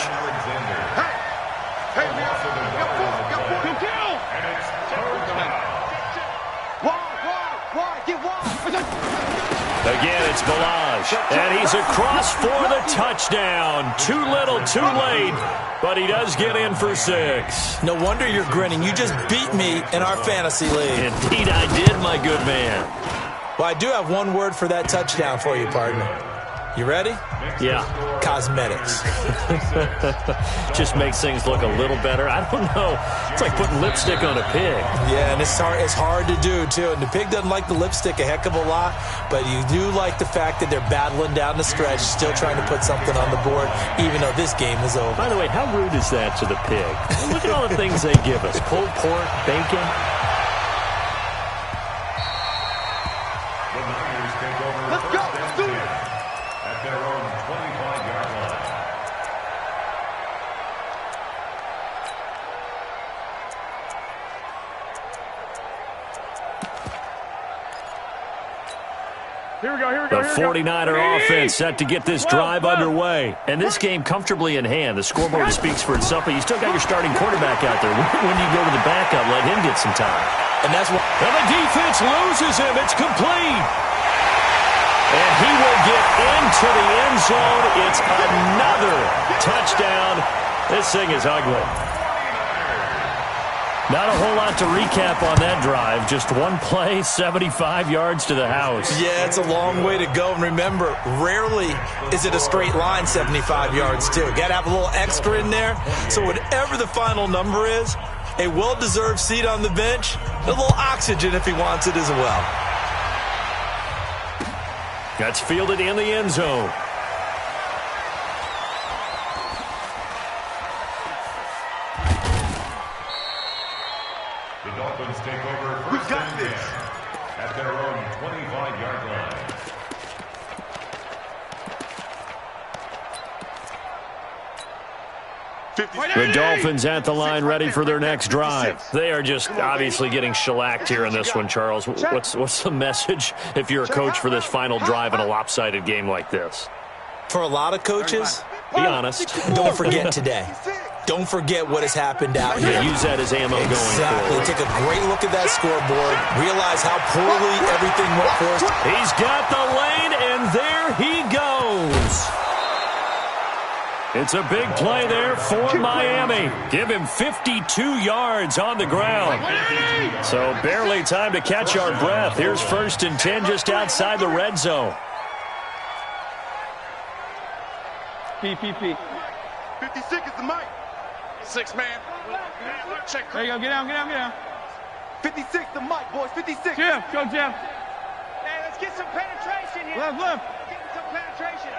Again, it's Balaj, and he's across for the touchdown. Too little, too late, but he does get in for 6. No wonder you're grinning. You just beat me in our fantasy league. Indeed I did, my good man. Well, I do have one word for that touchdown for you, partner. You ready? Yeah. Cosmetics. Just makes things look a little better. I don't know. It's like putting lipstick on a pig. Yeah, and it's hard to do, too. And the pig doesn't like the lipstick a heck of a lot, but you do like the fact that they're battling down the stretch, still trying to put something on the board, even though this game is over. By the way, how rude is that to the pig? Look at all the things they give us. Pulled pork, bacon. at their own 25-yard line. Here we go. The 49er offense set to get this drive underway. And this game comfortably in hand. The scoreboard speaks for itself, but you still got your starting quarterback out there. When you go to the backup, let him get some time. And that's what... And the defense loses him. It's complete. And he will get into the end zone. It's another touchdown. This thing is ugly. Not a whole lot to recap on that drive. Just one play, 75 yards to the house. Yeah, it's a long way to go. And remember, rarely is it a straight line 75 yards, too. Got to have a little extra in there. So whatever the final number is, a well-deserved seat on the bench, a little oxygen if he wants it as well. That's fielded in the end zone. The Dolphins take over first and 10 at their own 25-yard line. The Dolphins at the line ready for their next drive. They are just obviously getting shellacked here in this one, Charles. What's the message if you're a coach for this final drive in a lopsided game like this? For a lot of coaches, be honest. Don't forget today. Don't forget what has happened out here. Yeah, use that as ammo going forward. Take a great look at that scoreboard. Realize how poorly everything went for us. He's got the lane, and there he goes. It's a big play there for Miami. Give him 52 yards on the ground. So barely time to catch our breath. Here's first and 10 just outside the red zone. PPP. 56 is the mic. 6 man. Check. There you go. Get down. 56 the mic, boys. 56. Jim, go Jim. Hey, let's get some penetration here. Left. Get some penetration.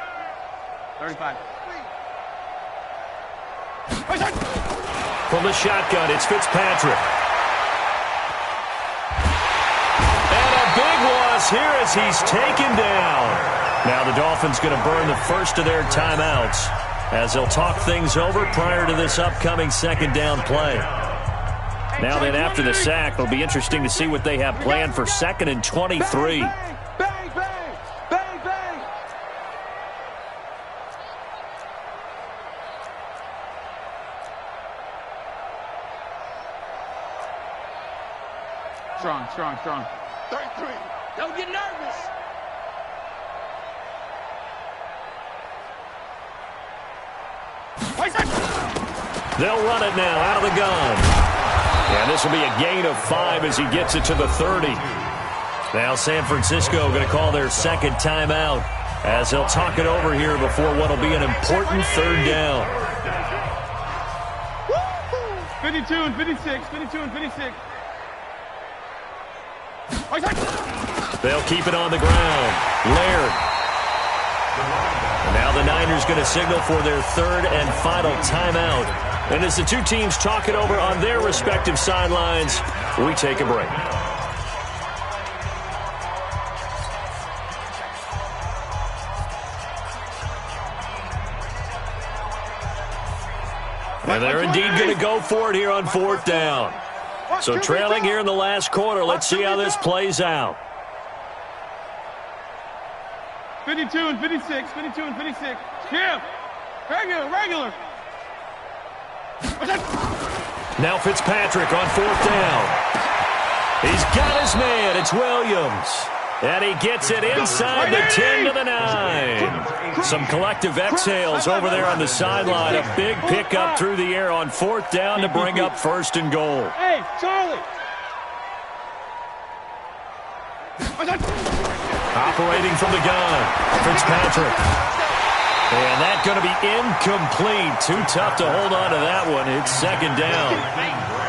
35. From the shotgun, it's Fitzpatrick. And a big loss here as he's taken down. Now the Dolphins going to burn the first of their timeouts as they'll talk things over prior to this upcoming second down play. Now then, after the sack, it'll be interesting to see what they have planned for second and 23. Bang, bang, bang, bang, bang. Strong. 33. Don't get nervous. They'll run it now out of the gun. And this will be a gain of 5 as he gets it to the 30. Now San Francisco going to call their second timeout as they'll talk it over here before what will be an important third down. 52 and 56. They'll keep it on the ground. Laird. And now the Niners going to signal for their third and final timeout. And as the two teams talk it over on their respective sidelines, we take a break. And they're indeed going to go for it here on fourth down. So trailing here in the last quarter, let's see how this plays out. 52 and 56. Jim, regular. Now Fitzpatrick on fourth down. He's got his man. It's Williams. And he gets it inside the 10 to the 9. Some collective exhales over there on the sideline. A big pickup through the air on fourth down to bring up first and goal. Hey, Charlie. Operating from the gun, Fitzpatrick. And that's going to be incomplete. Too tough to hold on to that one. It's second down.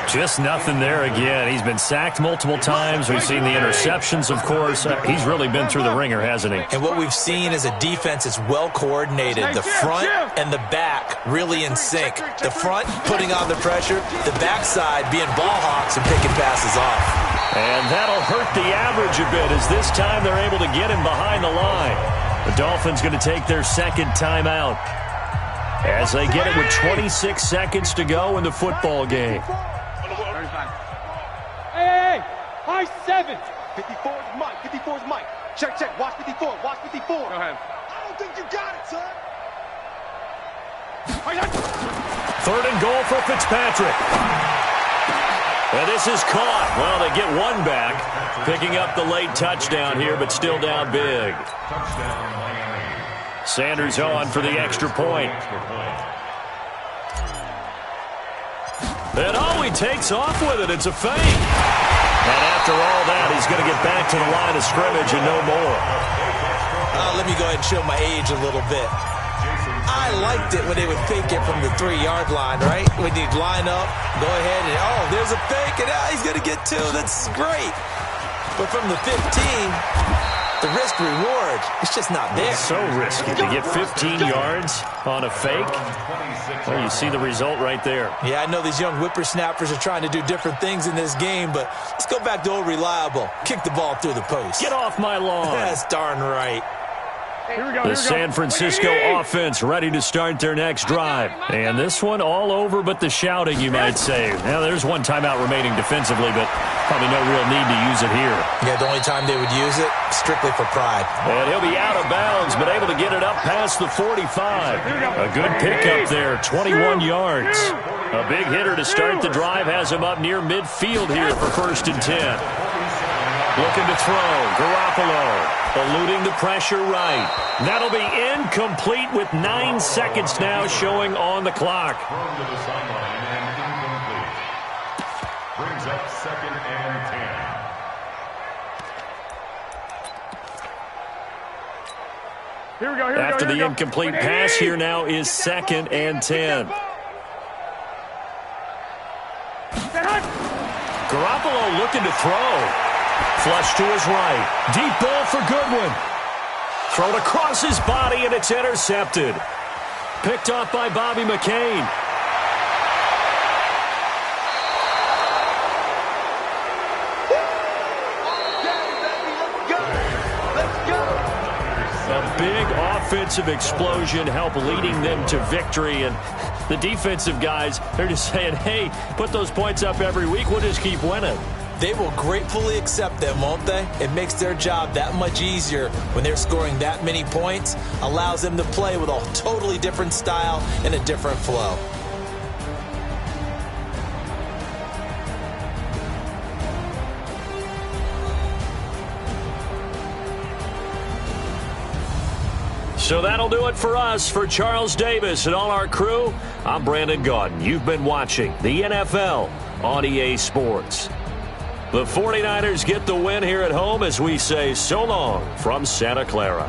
Just nothing there again. He's been sacked multiple times. We've seen the interceptions, of course. He's really been through the ringer, hasn't he? And what we've seen is a defense that's well coordinated. The front and the back really in sync. The front putting on the pressure. The backside being ball hawks and picking passes off. And that'll hurt the average a bit as this time they're able to get him behind the line. The Dolphins going to take their second timeout as they get it with 26 seconds to go in the football game. Hey, high 7. 54 is Mike. 54 is Mike. Check. Watch 54. Watch 54. Go ahead. I don't think you got it, son. Third and goal for Fitzpatrick. And this is caught. Well, they get one back, picking up the late touchdown here, but still down big. Sanders on for the extra point. And he takes off with it. It's a fake. And after all that, he's going to get back to the line of scrimmage and no more. Let me go ahead and show my age a little bit. I liked it when they would fake it from the 3-yard line, right? When you'd line up, go ahead and, there's a fake, and he's going to get 2. That's great. But from the 15, the risk-reward, it's just not there. It's so risky to get 15 yards on a fake. Well, you see the result right there. Yeah, I know these young whippersnappers are trying to do different things in this game, but let's go back to old reliable. Kick the ball through the post. Get off my lawn. That's darn right. The San Francisco offense ready to start their next drive. And this one all over but the shouting, you might say. Now, there's one timeout remaining defensively, but probably no real need to use it here. Yeah, the only time they would use it, strictly for pride. And he'll be out of bounds, but able to get it up past the 45. A good pickup there, 21 yards. A big hitter to start the drive has him up near midfield here for 1st and 10. Looking to throw, Garoppolo. Eluding the pressure right. That'll be incomplete with 9 seconds now showing on the clock. Thrown to the sideline and incomplete. Brings up 2nd and 10. Here we go. After the incomplete pass, here now is 2nd and 10. Garoppolo looking to throw. Flush to his right. Deep ball for Goodwin. Thrown across his body, and it's intercepted. Picked off by Bobby McCain. A big offensive explosion helped leading them to victory, and the defensive guys, they're just saying, hey, put those points up every week, we'll just keep winning. They will gratefully accept them, won't they? It makes their job that much easier when they're scoring that many points, allows them to play with a totally different style and a different flow. So that'll do it for us. For Charles Davis and all our crew, I'm Brandon Gaudin. You've been watching the NFL on EA Sports. The 49ers get the win here at home as we say so long from Santa Clara.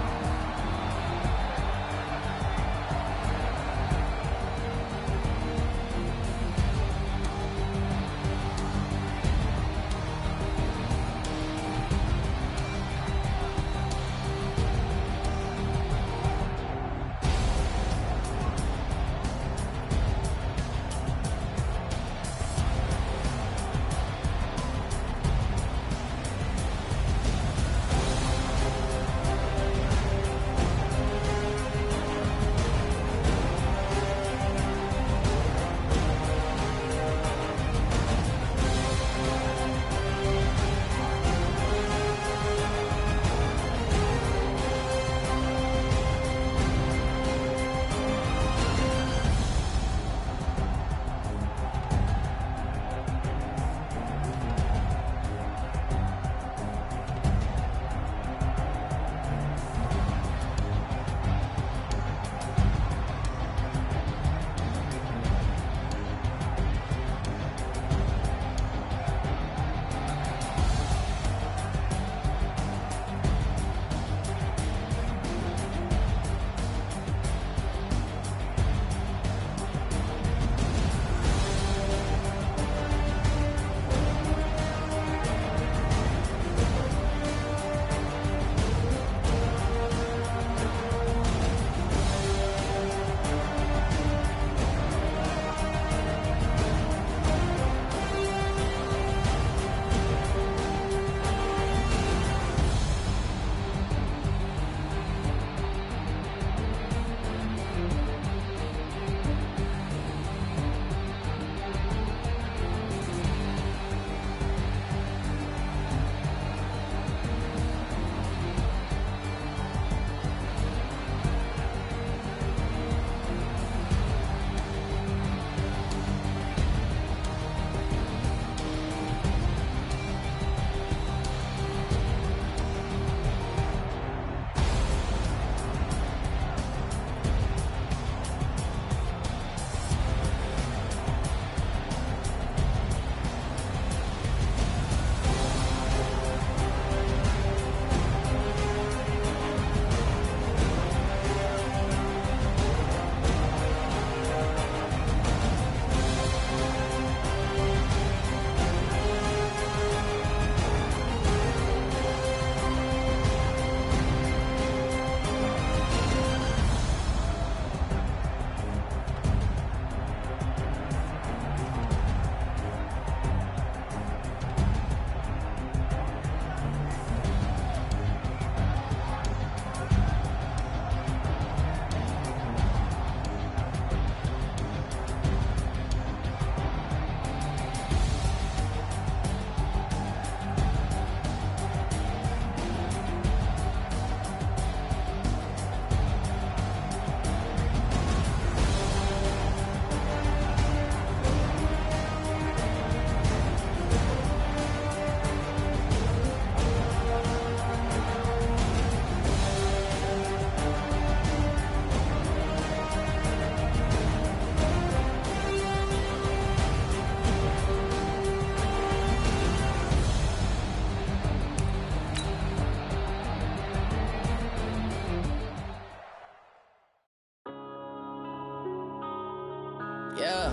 Yeah.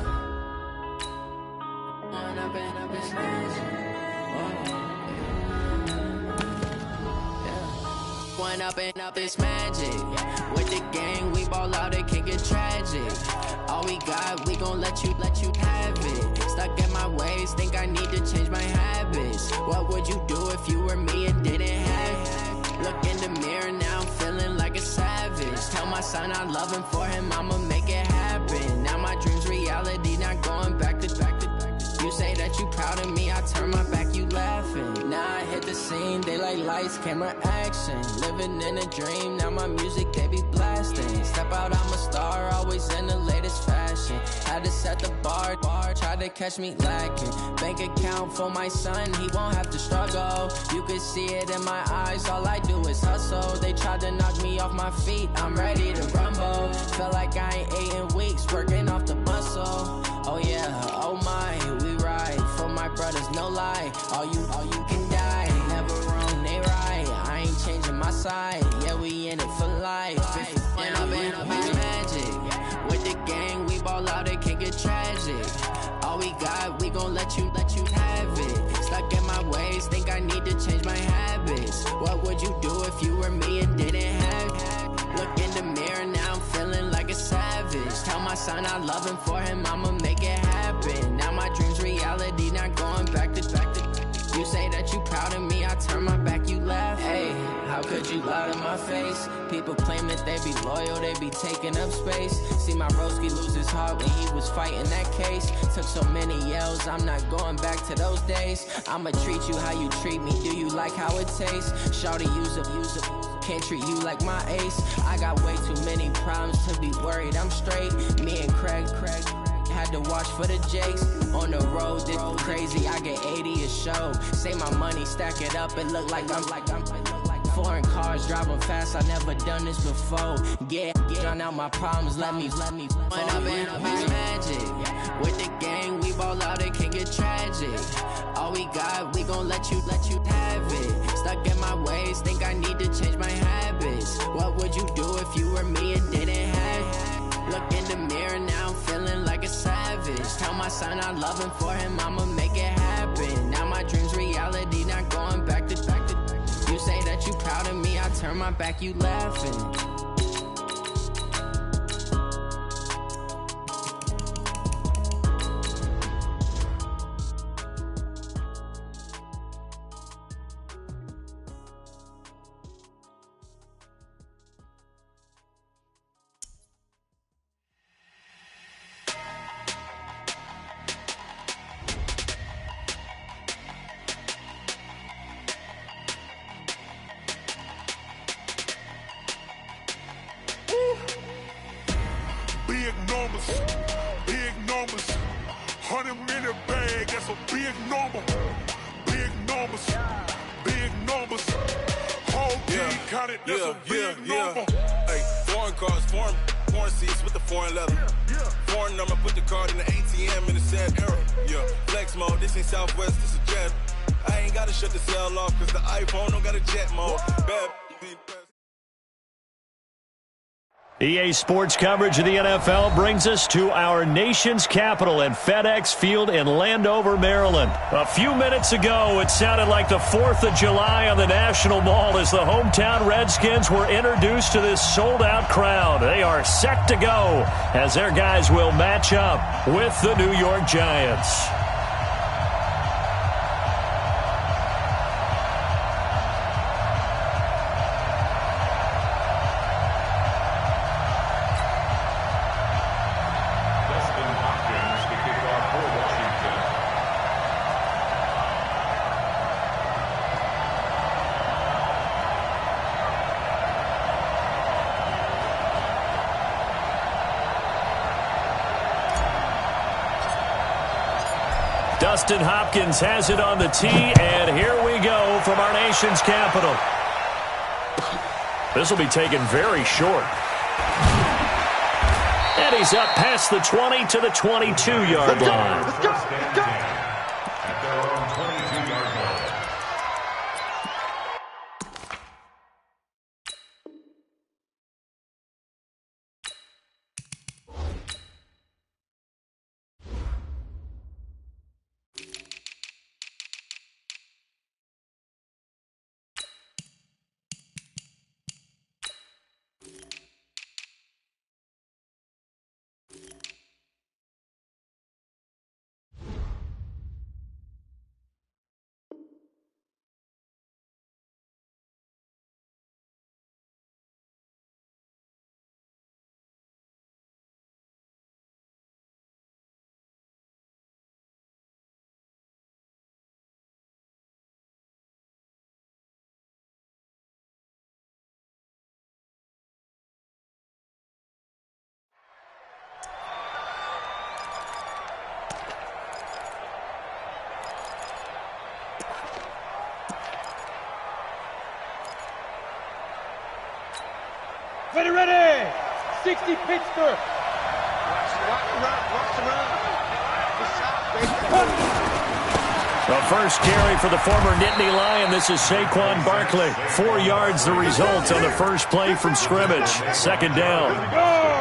One up and up is magic. One up and up is magic. With the gang, we ball out, it can get tragic. All we got, we gon' let you have it. Stuck in my ways, think I need to change my habits. What would you do if you were me and didn't have it? Look in the mirror, now I'm feeling like a savage. Tell my son I love him, for him I'ma make it happen. Now my dream's reality, not going back to. You say that you proud of me, I turn my back, you laughing. Now I hit the scene, they like lights, camera, action. Living in a dream, now my music, they be blasting. Step out, I'm a star, always in the latest fashion. Had to set the bar, try to catch me lacking. Bank account for my son, he won't have to struggle. You can see it in my eyes, all I do is hustle. They tried to knock me off my feet, I'm ready to rumble. Feel like I ain't ate in weeks, working off the muscle. Oh yeah, oh my, we ride for my brothers, no lie. All you can die, never wrong, they right. I ain't changing my side, yeah, we in it for life. And up is magic. With the gang, we ball out, it can get tragic. All we got, we gon' let you have it. Stuck in my ways, think I need to change my habits. What would you do if you were me and didn't have it? Look in the mirror, now I'm feeling like a savage. Tell my son I love him, for him I'ma make it happen. Now my dream's reality, not going back to. You say that you proud of me, I turn my back, you laugh. Hey, how could you lie to my face? People claim that they be loyal, they be taking up space. See my broski lose his heart when he was fighting that case. Took so many yells, I'm not going back to those days. I'ma treat you how you treat me, do you like how it tastes? Shawty, use up. Can't treat you like my ace. I got way too many problems to be worried, I'm straight. Me and Craig had to watch for the Jakes. On the road, this crazy, I get 80 a show. Say my money, stack it up, it look like I'm foreign cars, driving fast, I never done this before. Get on out my problems, let me One up and up is magic. With the gang, we ball out, it can get tragic. All we got, we gon' let you have it. Stuck in my ways, think I need to change my habits. What would you do if you were me and didn't have it? Look in the mirror, now I'm feeling like a savage. Tell my son I love him, for him I'ma make it happen. Now my dream's reality, not going back to. You say that you proud of me, I turn my back, you laughing. Big numbers, 100 in the bag, that's a big number. Big numbers, whole team counted, that's a big number. Hey, foreign cars, foreign seats with the foreign leather. Foreign number, put the card in the ATM in the sad era. Yeah, flex mode, this ain't Southwest, this is jet. I ain't gotta shut the cell off, cause the iPhone don't got a jet mode. Bad. EA Sports coverage of the NFL brings us to our nation's capital at FedEx Field in Landover, Maryland. A few minutes ago, it sounded like the 4th of July on the National Mall as the hometown Redskins were introduced to this sold-out crowd. They are set to go as their guys will match up with the New York Giants. Dustin Hopkins has it on the tee, and here we go from our nation's capital. This will be taken very short. And he's up past the 20 to the 22-yard line. Let's go. At their own 22-yard line. Ready. 60 Pittsburgh. The first carry for the former Nittany Lion. This is Saquon Barkley. 4 yards the result on the first play from scrimmage. Second down.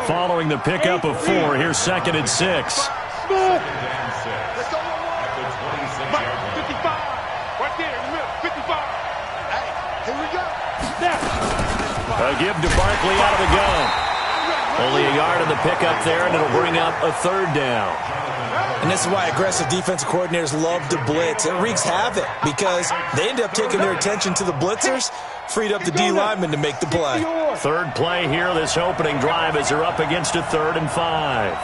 Following the pickup of 4, here's 2nd and 6. A give to Barkley out of the gun. Only a yard on the pickup there, and it'll bring up a 3rd down. And this is why aggressive defensive coordinators love to blitz. It wreaks havoc because they end up taking their attention to the blitzers, freed up the D lineman to make the play. 3rd play here, this opening drive, as they're up against a 3rd and 5.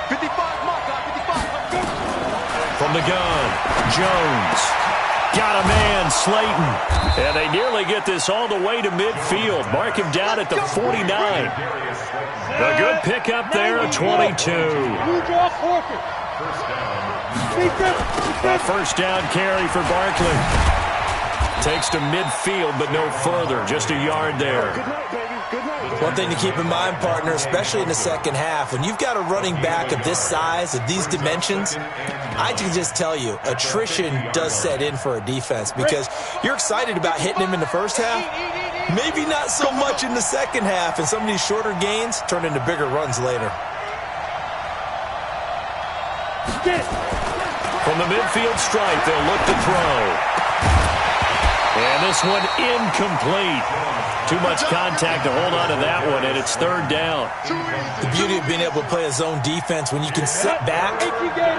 55, From the gun, Jones. Got a man, Slayton. And they nearly get this all the way to midfield. Mark him down at the 49. A good pickup there, a 22. A first down carry for Barkley. Takes to midfield, but no further. Just a yard there. One thing to keep in mind, partner, especially in the second half, when you've got a running back of this size, of these dimensions, I can just tell you, attrition does set in for a defense because you're excited about hitting him in the first half, maybe not so much in the second half, and some of these shorter gains turn into bigger runs later. From the midfield stripe, they'll look to throw. And this one incomplete. Too much contact to hold on to that one, and it's 3rd down. The beauty of being able to play a zone defense, when you can sit back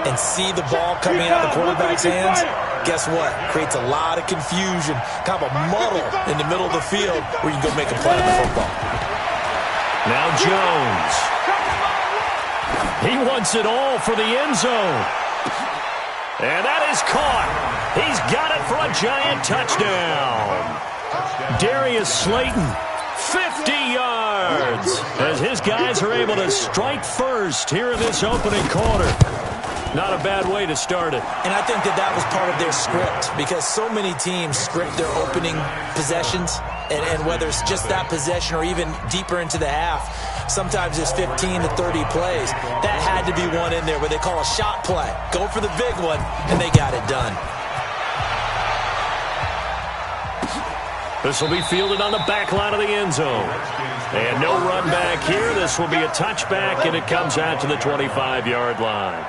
and see the ball coming out of the quarterback's hands, guess what? Creates a lot of confusion, kind of a muddle in the middle of the field where you can go make a play on the football. Now Jones. He wants it all for the end zone. And that is caught. He's got it for a giant touchdown. Darius Slayton, 50 yards, as his guys are able to strike first here in this opening quarter. Not a bad way to start it. And I think that was part of their script because so many teams script their opening possessions, and whether it's just that possession or even deeper into the half, sometimes it's 15 to 30 plays. That had to be one in there where they call a shot play. Go for the big one, and they got it done. This will be fielded on the back line of the end zone. And no run back here. This will be a touchback, and it comes out to the 25-yard line.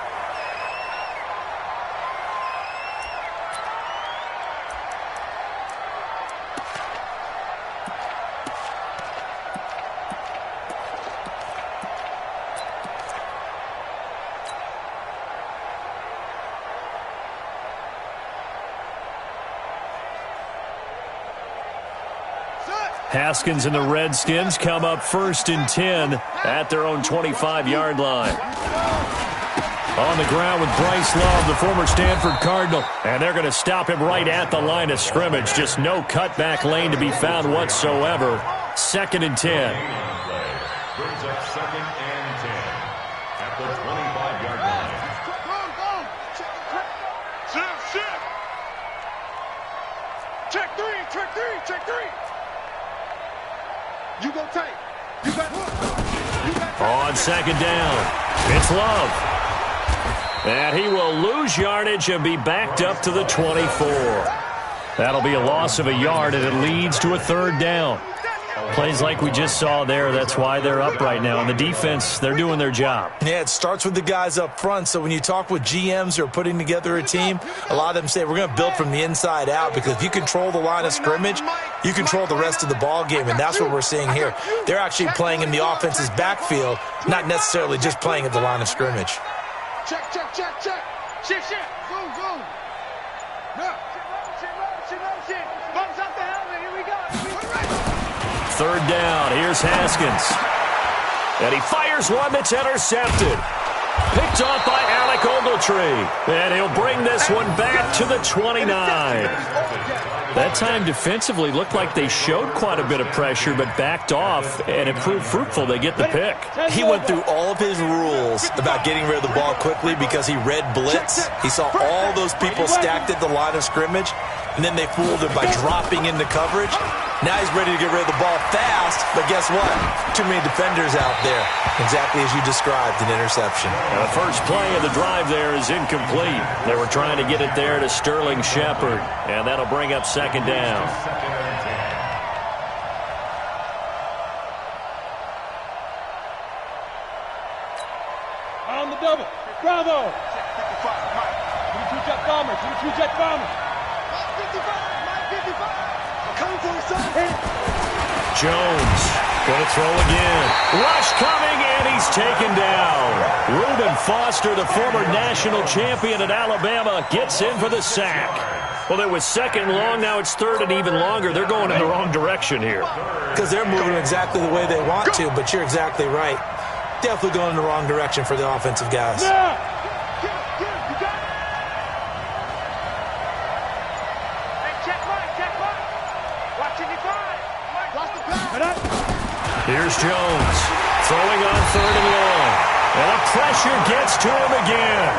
Haskins and the Redskins come up 1st and 10 at their own 25-yard line. On the ground with Bryce Love, the former Stanford Cardinal. And they're going to stop him right at the line of scrimmage. Just no cutback lane to be found whatsoever. 2nd and 10. Brings up 2nd and 10 at the 25-yard line. Check three. You go tight. You got hook. On 2nd down, it's Love. And he will lose yardage and be backed up to the 24. That'll be a loss of a yard, and it leads to a 3rd down. Plays like we just saw there, that's why they're up right now. And the defense, they're doing their job. Yeah, it starts with the guys up front. So when you talk with GMs who are putting together a team, a lot of them say we're going to build from the inside out because if you control the line of scrimmage, you control the rest of the ball game, and that's what we're seeing here. They're actually playing in the offense's backfield, not necessarily just playing at the line of scrimmage. Check. Shift. Boom. No. Shit. Bumps up the helmet. Here we go. 3rd down. Here's Haskins. And he fires one that's intercepted. Picked off by Alec Ogletree. And he'll bring this one back to the 29. That time defensively looked like they showed quite a bit of pressure but backed off, and it proved fruitful. They get the pick. He went through all of his rules about getting rid of the ball quickly because he read blitz. He saw all those people stacked at the line of scrimmage, and then they fooled him by dropping into coverage. Now he's ready to get rid of the ball fast, but guess what? Too many defenders out there. Exactly as you described, an interception. The first play of the drive there is incomplete. They were trying to get it there to Sterling Shepard, and that'll bring up second down. On the double. Bravo. 52 jet bombers. 52 jet bombers. 55. Coming for the side. Jones going to throw again. Rush coming, and he's taken down. Reuben Foster, the former national champion at Alabama, gets in for the sack. Well, it was second and long. Now it's third and even longer. They're going in the wrong direction here. Because they're moving exactly the way they want to, but you're exactly right. Definitely going in the wrong direction for the offensive guys. Yeah. Here's Jones throwing on third and long. And the pressure gets to him again.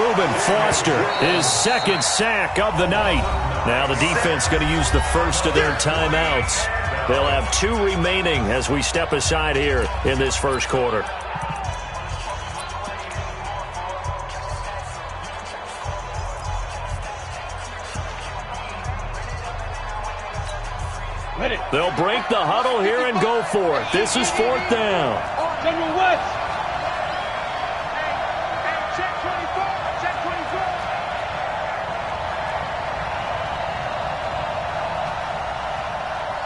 Reuben Foster, his second sack of the night. Now the defense going to use the first of their timeouts. They'll have 2 remaining as we step aside here in this first quarter. They'll break the huddle here and go for it. This is fourth down. General West. Check 24. Check 24.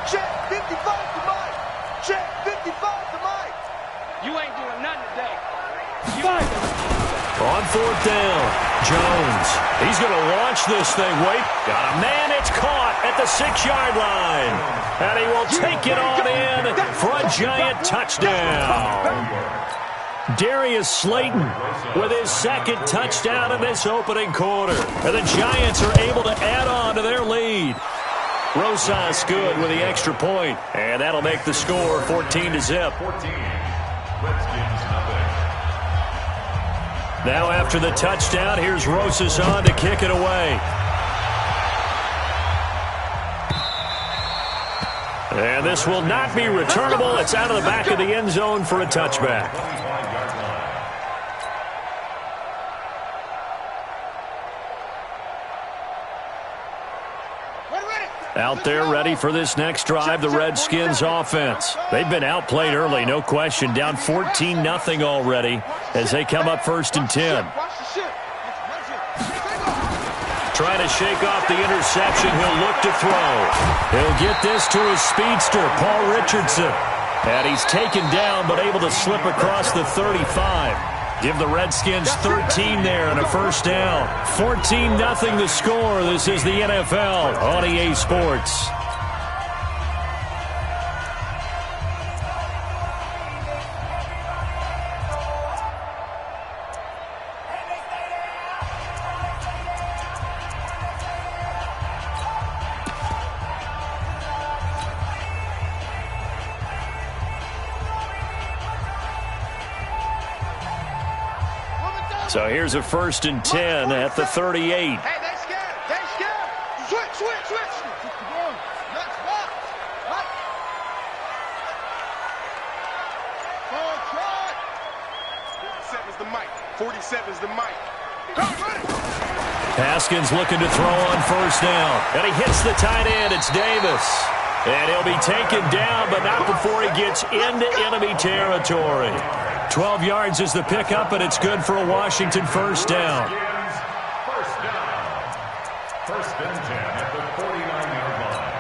Check 55 to Mike. Check 55 to Mike. You ain't doing nothing today. On fourth down, Jones. He's going to launch this thing. Wait, got a man. It's caught at the 6-yard line. And he will take it on in for a giant touchdown. Darius Slayton with his second touchdown in this opening quarter. And the Giants are able to add on to their lead. Rosas good with the extra point. And that'll make the score 14-0. Now after the touchdown, here's Rosas on to kick it away. And this will not be returnable. It's out of the back of the end zone for a touchback. Out there ready for this next drive, the Redskins offense. They've been outplayed early, no question. Down 14-0 already as they come up 1st and 10. Trying to shake off the interception. He'll look to throw. He'll get this to his speedster, Paul Richardson. And he's taken down but able to slip across the 35. Give the Redskins 13 there and a first down. 14-0 the score. This is the NFL on EA Sports. So here's a 1st and 10 at the 38. Hey, they scared. They scared. Switch. Let's walk. What? 47's the mic. 47's the mic. Haskins looking to throw on first down. And he hits the tight end. It's Davis. And he'll be taken down, but not before he gets into enemy territory. 12 yards is the pickup, and it's good for a Washington first down. First down. 1st and 10 at the 49-yard line.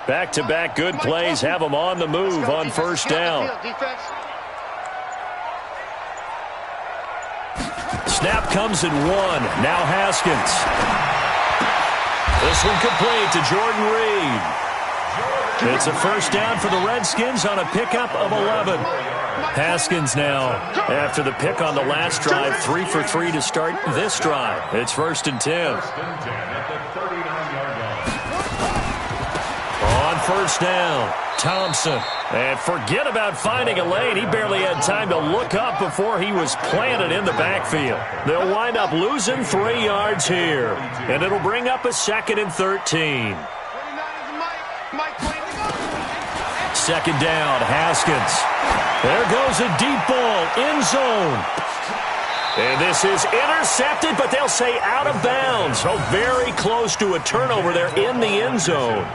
Back-to-back good plays have them on the move on first down. Snap comes in 1. Now Haskins. This one complete to Jordan Reed. It's a first down for the Redskins on a pickup of 11. Haskins now, after the pick on the last drive, 3 for 3 to start this drive. It's 1st and 10. First and 10 at the 39-yard line. On first down, Thompson. And forget about finding a lane. He barely had time to look up before he was planted in the backfield. They'll wind up losing 3 yards here. And it'll bring up a 2nd and 13. Second down, Haskins. There goes a deep ball, end zone. And this is intercepted, but they'll say out of bounds. So very close to a turnover there in the end zone.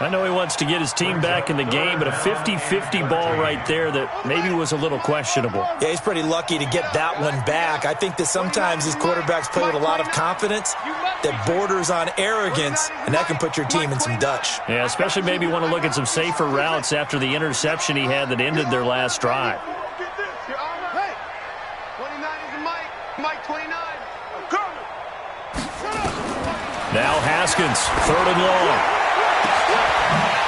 I know he wants to get his team back in the game, but a 50-50 ball right there that maybe was a little questionable. Yeah, he's pretty lucky to get that one back. I think that sometimes these quarterbacks play with a lot of confidence that borders on arrogance, and that can put your team in some Dutch. Yeah, especially maybe want to look at some safer routes after the interception he had that ended their last drive. Now Haskins, 3rd and long.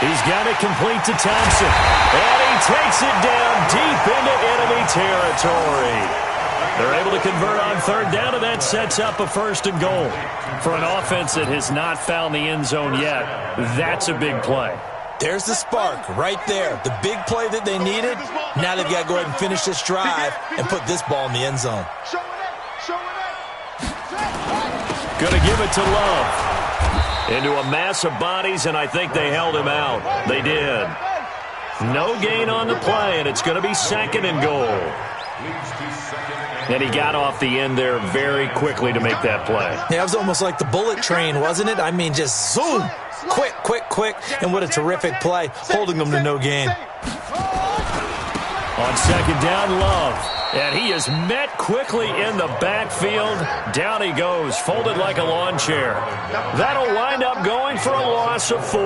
He's got it complete to Thompson. And he takes it down deep into enemy territory. They're able to convert on 3rd down, and that sets up a 1st and goal. For an offense that has not found the end zone yet, that's a big play. There's the spark right there. The big play that they needed. Now they've got to go ahead and finish this drive and put this ball in the end zone. Going to give it to Love. Into a mass of bodies, and I think they held him out. They did. No gain on the play, and it's going to be 2nd and goal. And he got off the end there very quickly to make that play. Yeah, it was almost like the bullet train, wasn't it? I mean, just zoom. Quick, quick, quick. And what a terrific play, holding them to no gain. On 2nd down, Love. And he is met quickly in the backfield. Down he goes, folded like a lawn chair. That'll wind up going for a loss of 4.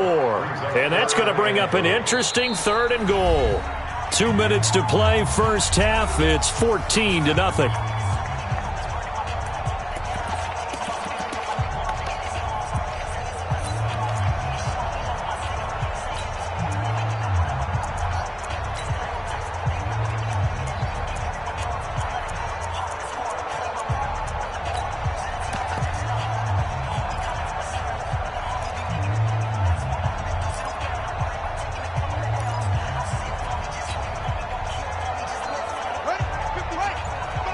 And that's going to bring up an interesting 3rd and goal. 2 minutes to play, first half. It's 14-0.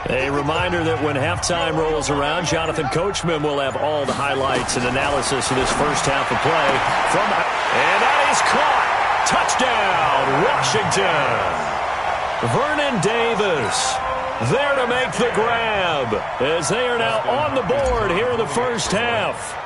A reminder that when halftime rolls around, Jonathan Coachman will have all the highlights and analysis of this first half of play. And that is caught. Touchdown, Washington. Vernon Davis there to make the grab as they are now on the board here in the first half.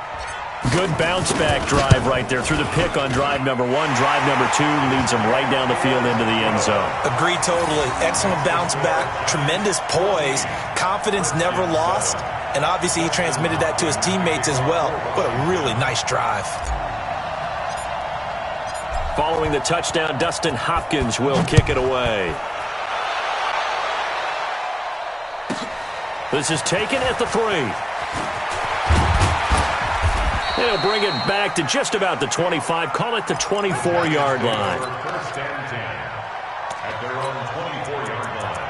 Good bounce-back drive right there through the pick on drive number 1. Drive number 2 leads them right down the field into the end zone. Agree totally. Excellent bounce-back, tremendous poise, confidence never lost, and obviously he transmitted that to his teammates as well. What a really nice drive. Following the touchdown, Dustin Hopkins will kick it away. This is taken at the 3. They'll bring it back to just about the 25. Call it the 24-yard line. First and 10 at their own 24-yard line.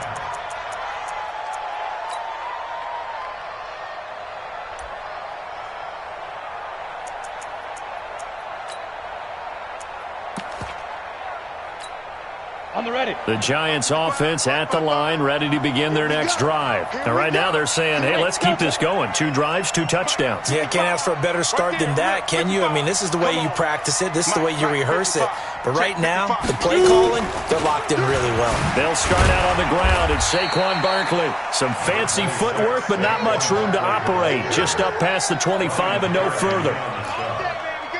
On the ready. The Giants offense at the line, ready to begin their next drive. And right now they're saying, hey, let's keep this going. 2 drives, 2 touchdowns. Yeah, can't ask for a better start than that, can you? I mean, this is the way you practice it. This is the way you rehearse it. But right now, the play calling, they're locked in really well. They'll start out on the ground. It's Saquon Barkley. Some fancy footwork, but not much room to operate. Just up past the 25 and no further.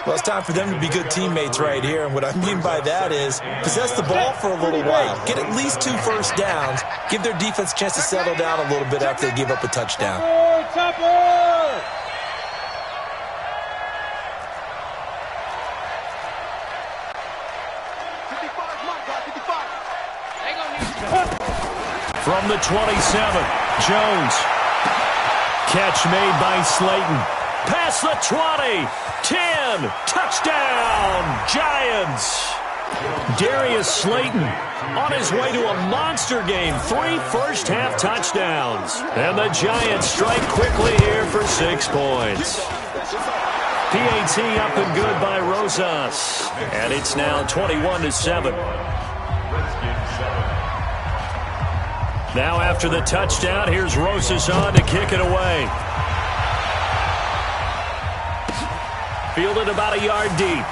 Well, it's time for them to be good teammates right here. And what I mean by that is possess the ball for a little while. Get at least 2 first downs. Give their defense a chance to settle down a little bit after they give up a touchdown. From the 27, Jones. Catch made by Slayton. Past the 20, 10, touchdown, Giants. Darius Slayton on his way to a monster game. 3 first-half touchdowns. And the Giants strike quickly here for 6 points. PAT up and good by Rosas. And it's now 21-7. Now after the touchdown, here's Rosas on to kick it away. Fielded about a yard deep.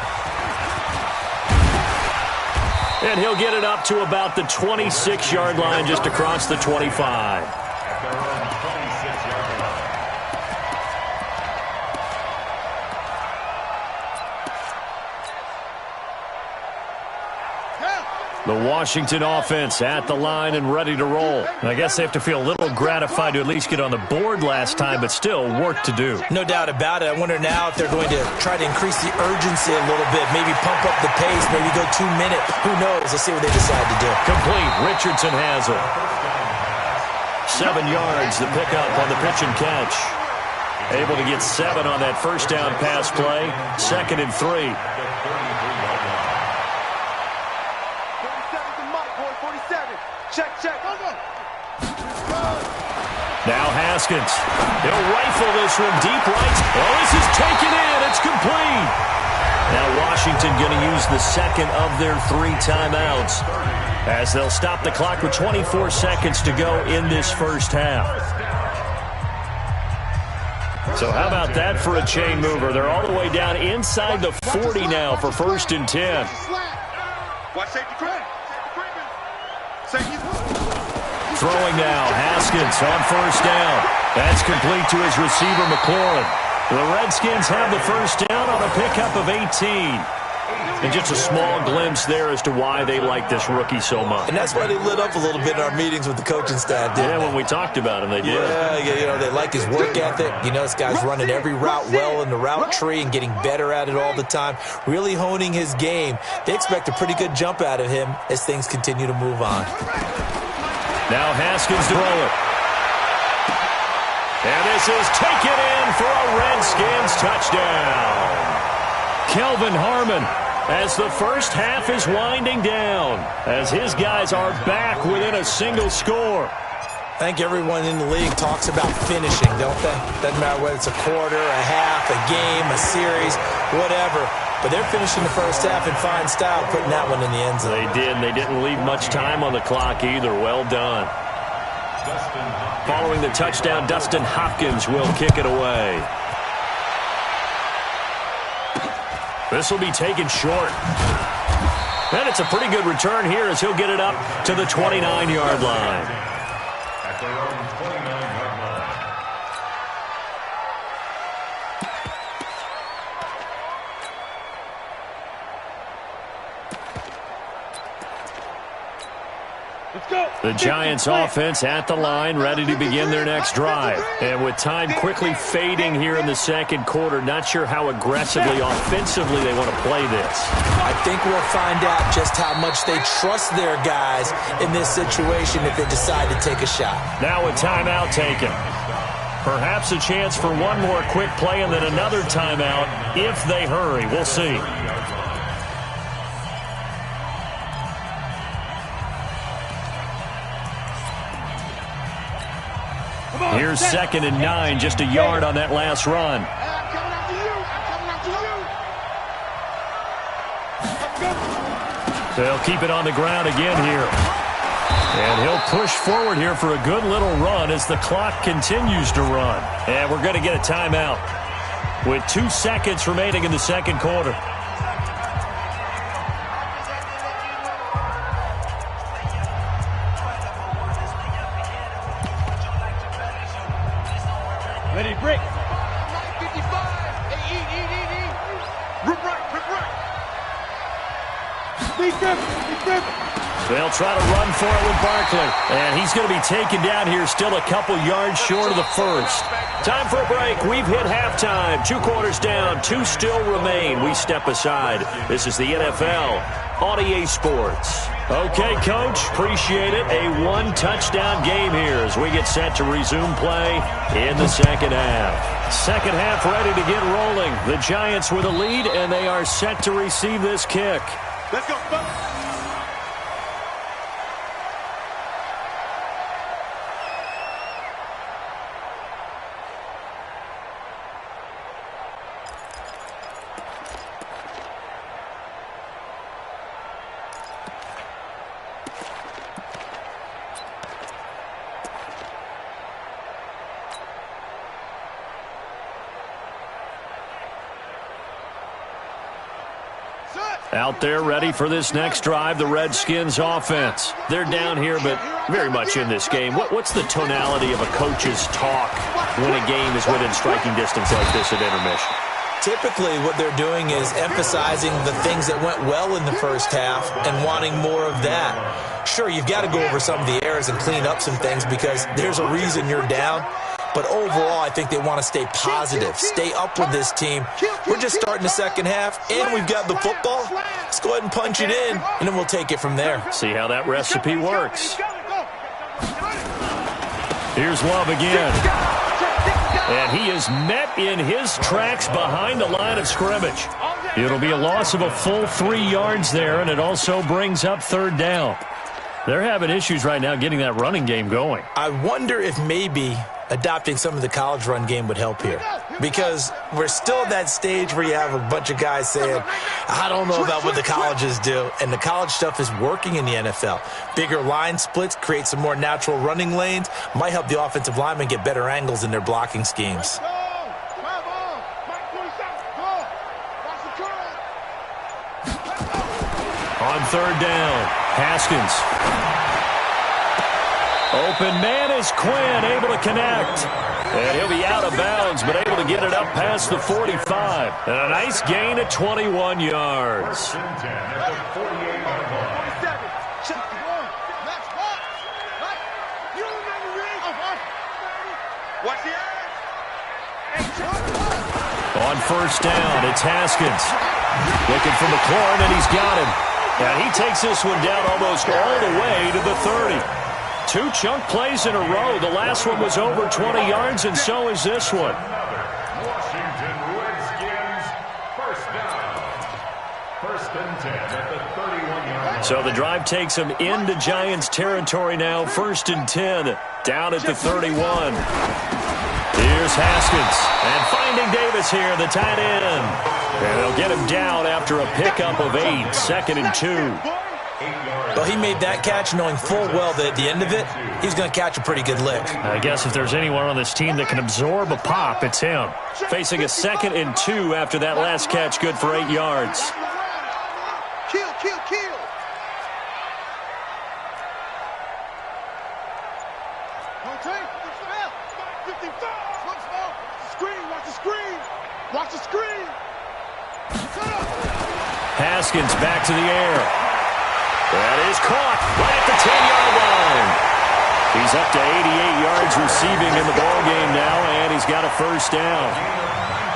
And he'll get it up to about the 26-yard line, just across the 25. The Washington offense at the line and ready to roll. And I guess they have to feel a little gratified to at least get on the board last time, but still work to do. No doubt about it. I wonder now if they're going to try to increase the urgency a little bit, maybe pump up the pace, maybe go 2 minute. Who knows? Let's see what they decide to do. Complete. Richardson has it. 7 yards, the pickup on the pitch and catch. Able to get 7 on that first down pass play. 2nd and 3. Check. Now Haskins. He'll rifle this one deep right. Oh, this is taken in. It's complete. Now Washington going to use the second of their 3 timeouts as they'll stop the clock with 24 seconds to go in this first half. So how about that for a chain mover? They're all the way down inside the 40 now for 1st and 10. Watch safety creep. Throwing now, Haskins on 1st down. That's complete to his receiver, McLaurin. The Redskins have the 1st down on a pickup of 18. And just a small glimpse there as to why they like this rookie so much. And that's why they lit up a little bit in our meetings with the coaching staff, Yeah, when we talked about him, they did. Yeah, they like his work ethic. This guy's running every route well in the route tree and getting better at it all the time, really honing his game. They expect a pretty good jump out of him as things continue to move on. Now Haskins to roll it. And this is taken in for a Redskins touchdown. Kelvin Harmon, as the first half is winding down, as his guys are back within a single score. I think everyone in the league talks about finishing, don't they? Doesn't matter whether it's a quarter, a half, a game, a series, whatever. But they're finishing the first half in fine style, putting that one in the end zone. They did, and they didn't leave much time on the clock either. Well done. Following the touchdown, Dustin Hopkins will kick it away. This will be taken short. And it's a pretty good return here as he'll get it up to the 29-yard line. At their own 29-yard line. The Giants offense at the line, ready to begin their next drive. And with time quickly fading here in the second quarter, not sure how aggressively, offensively they want to play this. I think we'll find out just how much they trust their guys in this situation if they decide to take a shot. Now a timeout taken. Perhaps a chance for one more quick play and then another timeout if they hurry. We'll see. Here's 2nd and 9, just a yard on that last run. They'll keep it on the ground again here. And he'll push forward here for a good little run as the clock continues to run. And we're going to get a timeout with 2 seconds remaining in the second quarter. Ready, break. 55. Hey, eat. Rip right. Deep. They'll try to run for it with Barkley. And he's going to be taken down here, still a couple yards short of the first. Time for a break. We've hit halftime. 2 quarters down. 2 still remain. We step aside. This is the NFL on EA Sports. Okay, Coach. Appreciate it. A 1-touchdown game here as we get set to resume play in the second half. Second half ready to get rolling. The Giants with a lead, and they are set to receive this kick. Let's go, folks. Out there ready for this next drive, the Redskins offense. They're down here, but very much in this game. What's the tonality of a coach's talk when a game is within striking distance like this at intermission? Typically, what they're doing is emphasizing the things that went well in the first half and wanting more of that. Sure, you've got to go over some of the errors and clean up some things because there's a reason you're down. But overall, I think they want to stay positive, stay up with this team. We're just starting the second half, and we've got the football. Let's go ahead and punch it in, and then we'll take it from there. See how that recipe works. Here's Love again. And he is met in his tracks behind the line of scrimmage. It'll be a loss of a full 3 yards there, and it also brings up third down. They're having issues right now getting that running game going. I wonder if maybe adopting some of the college run game would help here, because we're still at that stage where you have a bunch of guys saying, I don't know about what the colleges do, and the college stuff is working in the NFL. Bigger line splits, create some more natural running lanes, might help the offensive linemen get better angles in their blocking schemes. On third down, Haskins. Open man is Quinn, able to connect. And he'll be out of bounds, but able to get it up past the 45. And a nice gain of 21 yards. On first down, it's Haskins. Looking for McLaurin, and he's got him. And he takes this one down almost all the way to the 30. 2 chunk plays in a row. The last one was over 20 yards, and so is this one. Washington Redskins, first down. First and 10 at the 31-yard line. So the drive takes them into Giants territory now. First and 10, down at the 31. Here's Haskins. And finding Davis here, the tight end. And they'll get him down after a pickup of 8. Second and 2. Well, he made that catch knowing full well that at the end of it, he's going to catch a pretty good lick. I guess if there's anyone on this team that can absorb a pop, it's him. Facing a second and 2 after that last catch, good for 8 yards. Kill, kill, kill. Watch the screen. Haskins back to the air. That is caught right at the 10-yard line. He's up to 88 yards receiving in the ballgame now, and he's got a first down.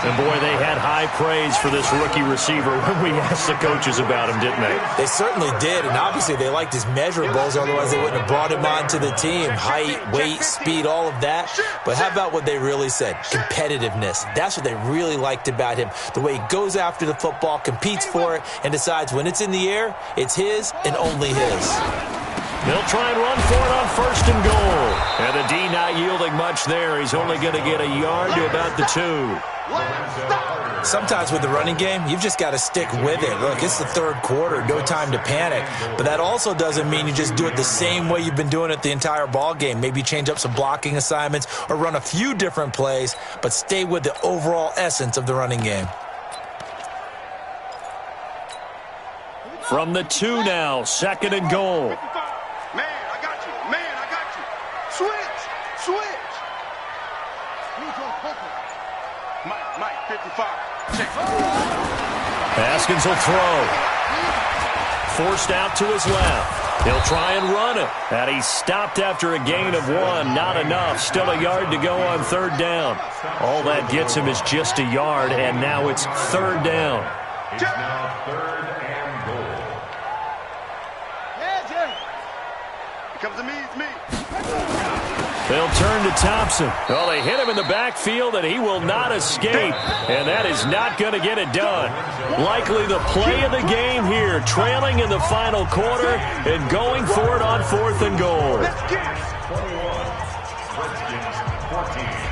And, boy, they had high praise for this rookie receiver when we asked the coaches about him, didn't they? They certainly did, and obviously they liked his measurables, otherwise they wouldn't have brought him onto the team. Height, weight, speed, all of that. But how about what they really said? Competitiveness. That's what they really liked about him. The way he goes after the football, competes for it, and decides when it's in the air, it's his and only his. They'll try and run for it on first and goal. And the D not yielding much there. He's only going to get a yard to about the 2. Sometimes with the running game, you've just got to stick with it. Look, it's the third quarter, no time to panic. But that also doesn't mean you just do it the same way you've been doing it the entire ball game. Maybe change up some blocking assignments or run a few different plays, but stay with the overall essence of the running game. From the 2 now, second and goal. Man, I got you. Man, I got you. Switch. Switch. Mike, 55. Check. Haskins will throw. Forced out to his left. He'll try and run it. And he's stopped after a gain of 1. Not enough. Still a yard to go on third down. All that gets him is just a yard, and now it's third down. It's now third and goal. Yeah, Jay. It comes to me, it's me. They'll turn to Thompson. Well, they hit him in the backfield, and he will not escape. And that is not going to get it done. Likely the play of the game here, trailing in the final quarter and going for it on 4th and goal. 21, Redskins 14.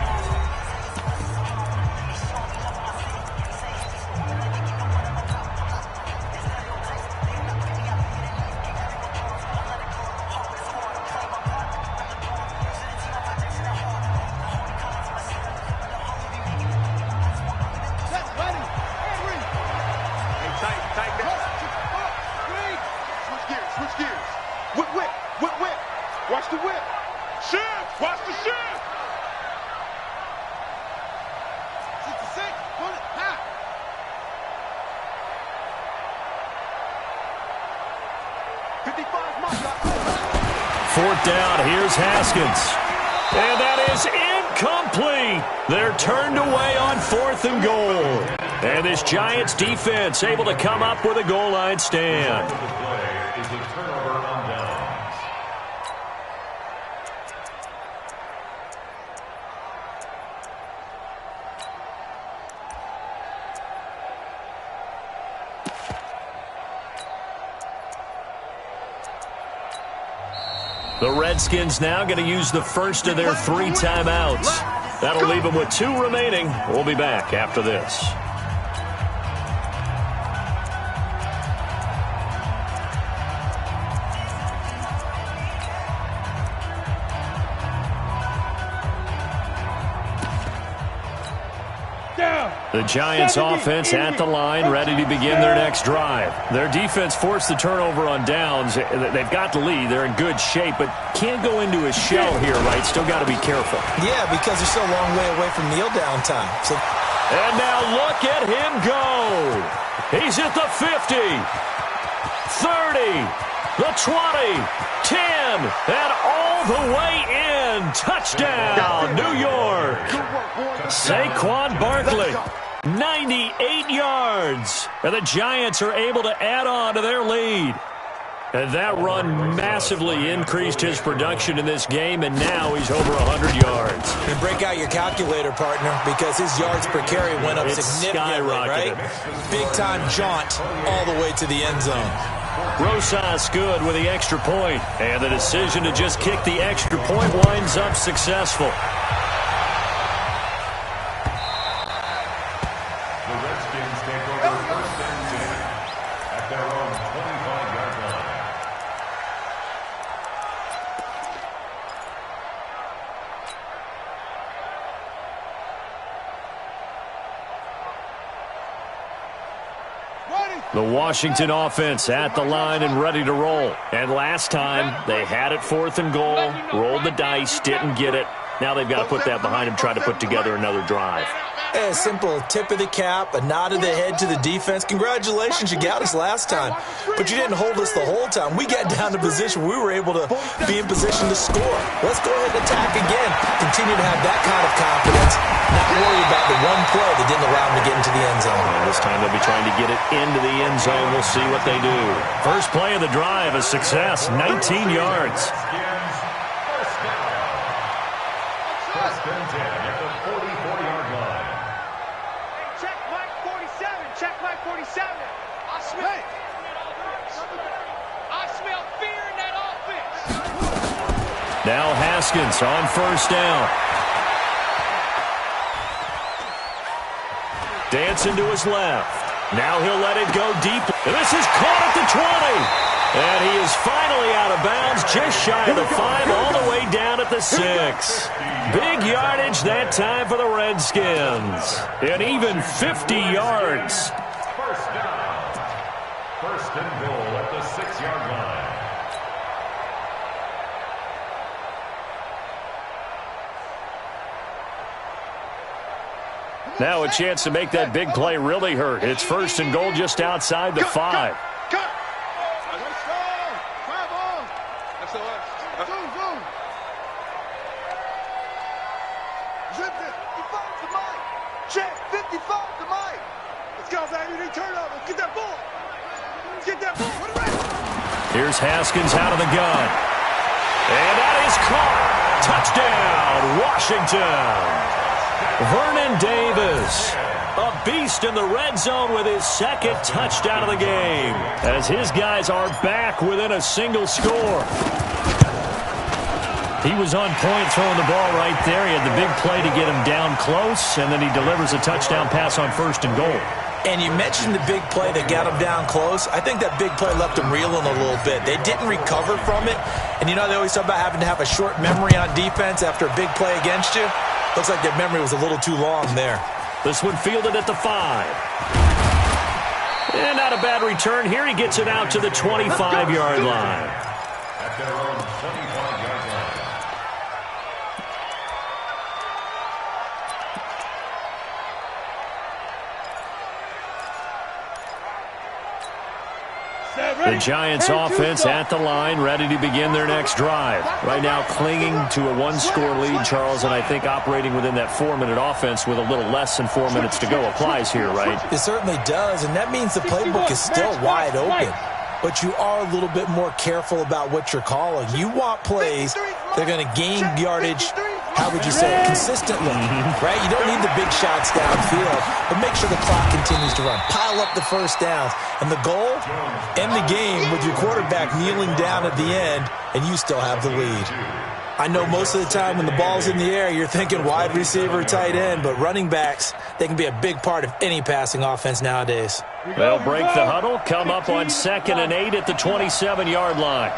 Watch the whip. Shift. Watch the shift. 66. Pull it. Now. Fourth down. Here's Haskins. And that is incomplete. They're turned away on 4th and goal. And this Giants defense able to come up with a goal line stand. The play is a turnover on downs. The Redskins now going to use the first of their 3 timeouts. That'll leave them with 2 remaining. We'll be back after this. The Giants offense at the line, ready to begin their next drive. Their defense forced the turnover on downs. They've got the lead. They're in good shape, but can't go into a shell here, right? Still got to be careful. Yeah, because they're still a long way away from kneel down time. And now look at him go. He's at the 50, 30, the 20, 10, and all the way in. Touchdown, New York. Saquon Barkley, 98 yards. And the Giants are able to add on to their lead. And that run massively increased his production in this game, and now he's over 100 yards. And break out your calculator, partner, because his yards per carry went up significantly, right? Big-time jaunt all the way to the end zone. Rosas good with the extra point, and the decision to just kick the extra point winds up successful. The Redskins take over 1st and 10 at their own 25-yard line. The Washington offense at the line and ready to roll. And last time, they had it 4th and goal, rolled the dice, didn't get it. Now they've got to put that behind them, try to put together another drive. A simple tip of the cap, a nod of the head to the defense. Congratulations, you got us last time. But you didn't hold us the whole time. We got down to position. We were able to be in position to score. Let's go ahead and attack again. Continue to have that kind of confidence. Not worry about the one play that didn't allow them to get into the end zone. And this time they'll be trying to get it into the end zone. We'll see what they do. First play of the drive, a success, 19 yards. First and 10 at the 44-yard line. Check Mike 47. Check Mike 47. I smell fear in that offense. Now Haskins on first down. Dancing to his left. Now he'll let it go deep. And this is caught at the 20. And he is finally out of bounds, just shy of the 5, all the way down at the 6. Big yardage that time for the Redskins. And even 50 yards. First down. First and goal at the 6-yard line. Now a chance to make that big play really hurt. It's first and goal just outside the 5. Check 55 to Mike. Let's go, baby. Turnover. Get that ball. Get that ball. Here's Haskins out of the gun. And that is caught. Touchdown, Washington. Vernon Davis, a beast in the red zone with his second touchdown of the game, as his guys are back within a single score. He was on point throwing the ball right there. He had the big play to get him down close, and then he delivers a touchdown pass on 1st and goal. And you mentioned the big play that got him down close. I think that big play left him reeling a little bit. They didn't recover from it. And, they always talk about having to have a short memory on defense after a big play against you. Looks like their memory was a little too long there. This one fielded at the 5. And not a bad return here. He gets it out to the 25-yard line. At their own 25-yard line. The Giants offense at the line, ready to begin their next drive. Right now clinging to a one-score lead, Charles, and I think operating within that 4-minute offense with a little less than 4 minutes to go applies here, right? It certainly does, and that means the playbook is still wide open. But you are a little bit more careful about what you're calling. You want plays that are going to gain yardage, how would you say it, consistently, right? You don't need the big shots downfield, but make sure the clock continues to run. Pile up the first downs. And the goal, end the game with your quarterback kneeling down at the end, and you still have the lead. I know most of the time when the ball's in the air, you're thinking wide receiver, tight end, but running backs, they can be a big part of any passing offense nowadays. They'll break the huddle, come up on 2nd and 8 at the 27-yard line.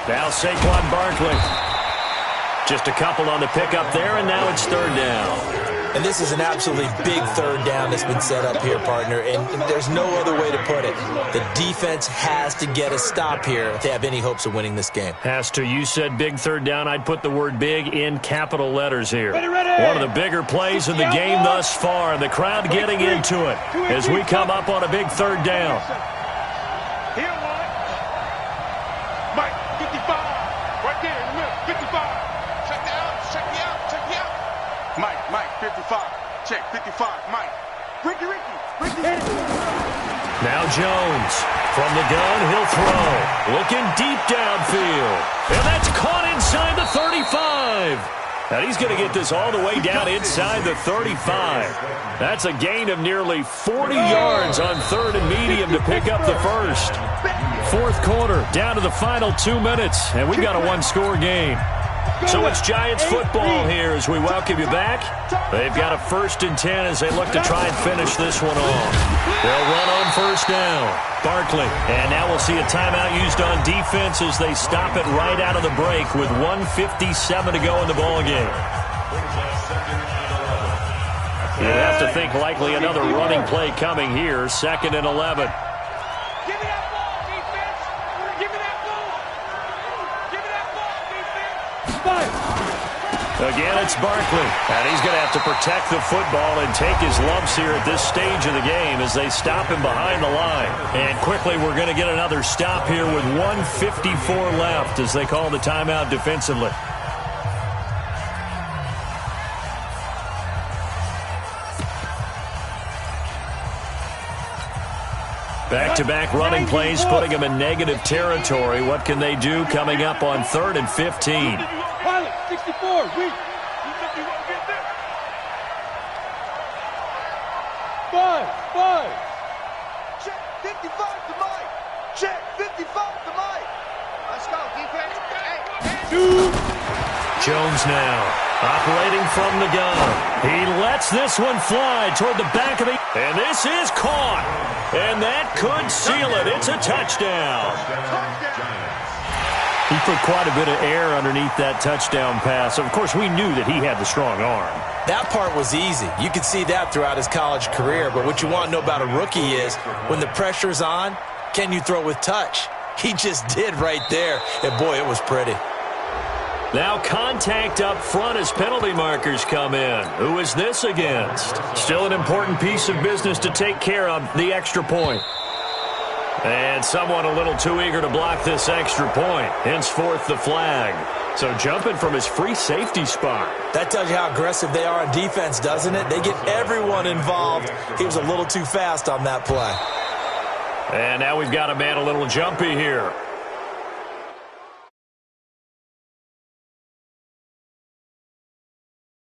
Now Saquon Barkley. Just a couple on the pickup there, and now it's 3rd down. And this is an absolutely big 3rd down that's been set up here, partner, and there's no other way to put it. The defense has to get a stop here if they have any hopes of winning this game. Has to. You said big 3rd down. I'd put the word big in capital letters here. One of the bigger plays in the game thus far, and the crowd getting into it as we come up on a big 3rd down. Here, one. Mike, 55. Right there in the middle, 55. Check me out. Mike, 55. Check, 55, Mike. Ricky. Now Jones. From the gun, he'll throw. Looking deep downfield. And that's caught inside the 35. And he's going to get this all the way down inside the 35. That's a gain of nearly 40 yards on 3rd and medium to pick up the first. 4th quarter, down to the final 2 minutes, and we've got a one-score game. So it's Giants football here as we welcome you back. They've got a 1st and 10 as they look to try and finish this one off. They'll run on 1st down. Barkley. And now we'll see a timeout used on defense as they stop it right out of the break with 1:57 to go in the ballgame. You have to think likely another running play coming here. 2nd and 11. Give me that ball, defense! Give me that ball! Give me that ball, defense! Again, it's Barkley. And he's going to have to protect the football and take his lumps here at this stage of the game as they stop him behind the line. And quickly, we're going to get another stop here with 1:54 left as they call the timeout defensively. Back-to-back running plays, putting them in negative territory. What can they do coming up on 3rd and 15? 64, weak. Five. Check 55 to Mike. Check 55 to Mike. Let's go, defense. Jones now operating from the gun. He lets this one fly toward the back of the... And this is caught. And that could seal it. It's a touchdown. He put quite a bit of air underneath that touchdown pass. Of course, we knew that he had the strong arm. That part was easy. You could see that throughout his college career. But what you want to know about a rookie is when the pressure's on, can you throw with touch? He just did right there. And, boy, it was pretty. Now contact up front as penalty markers come in. Who is this against? Still an important piece of business to take care of, the extra point. And someone a little too eager to block this extra point. Henceforth the flag. So jumping from his free safety spot. That tells you how aggressive they are on defense, doesn't it? They get everyone involved. He was a little too fast on that play. And now we've got a man a little jumpy here.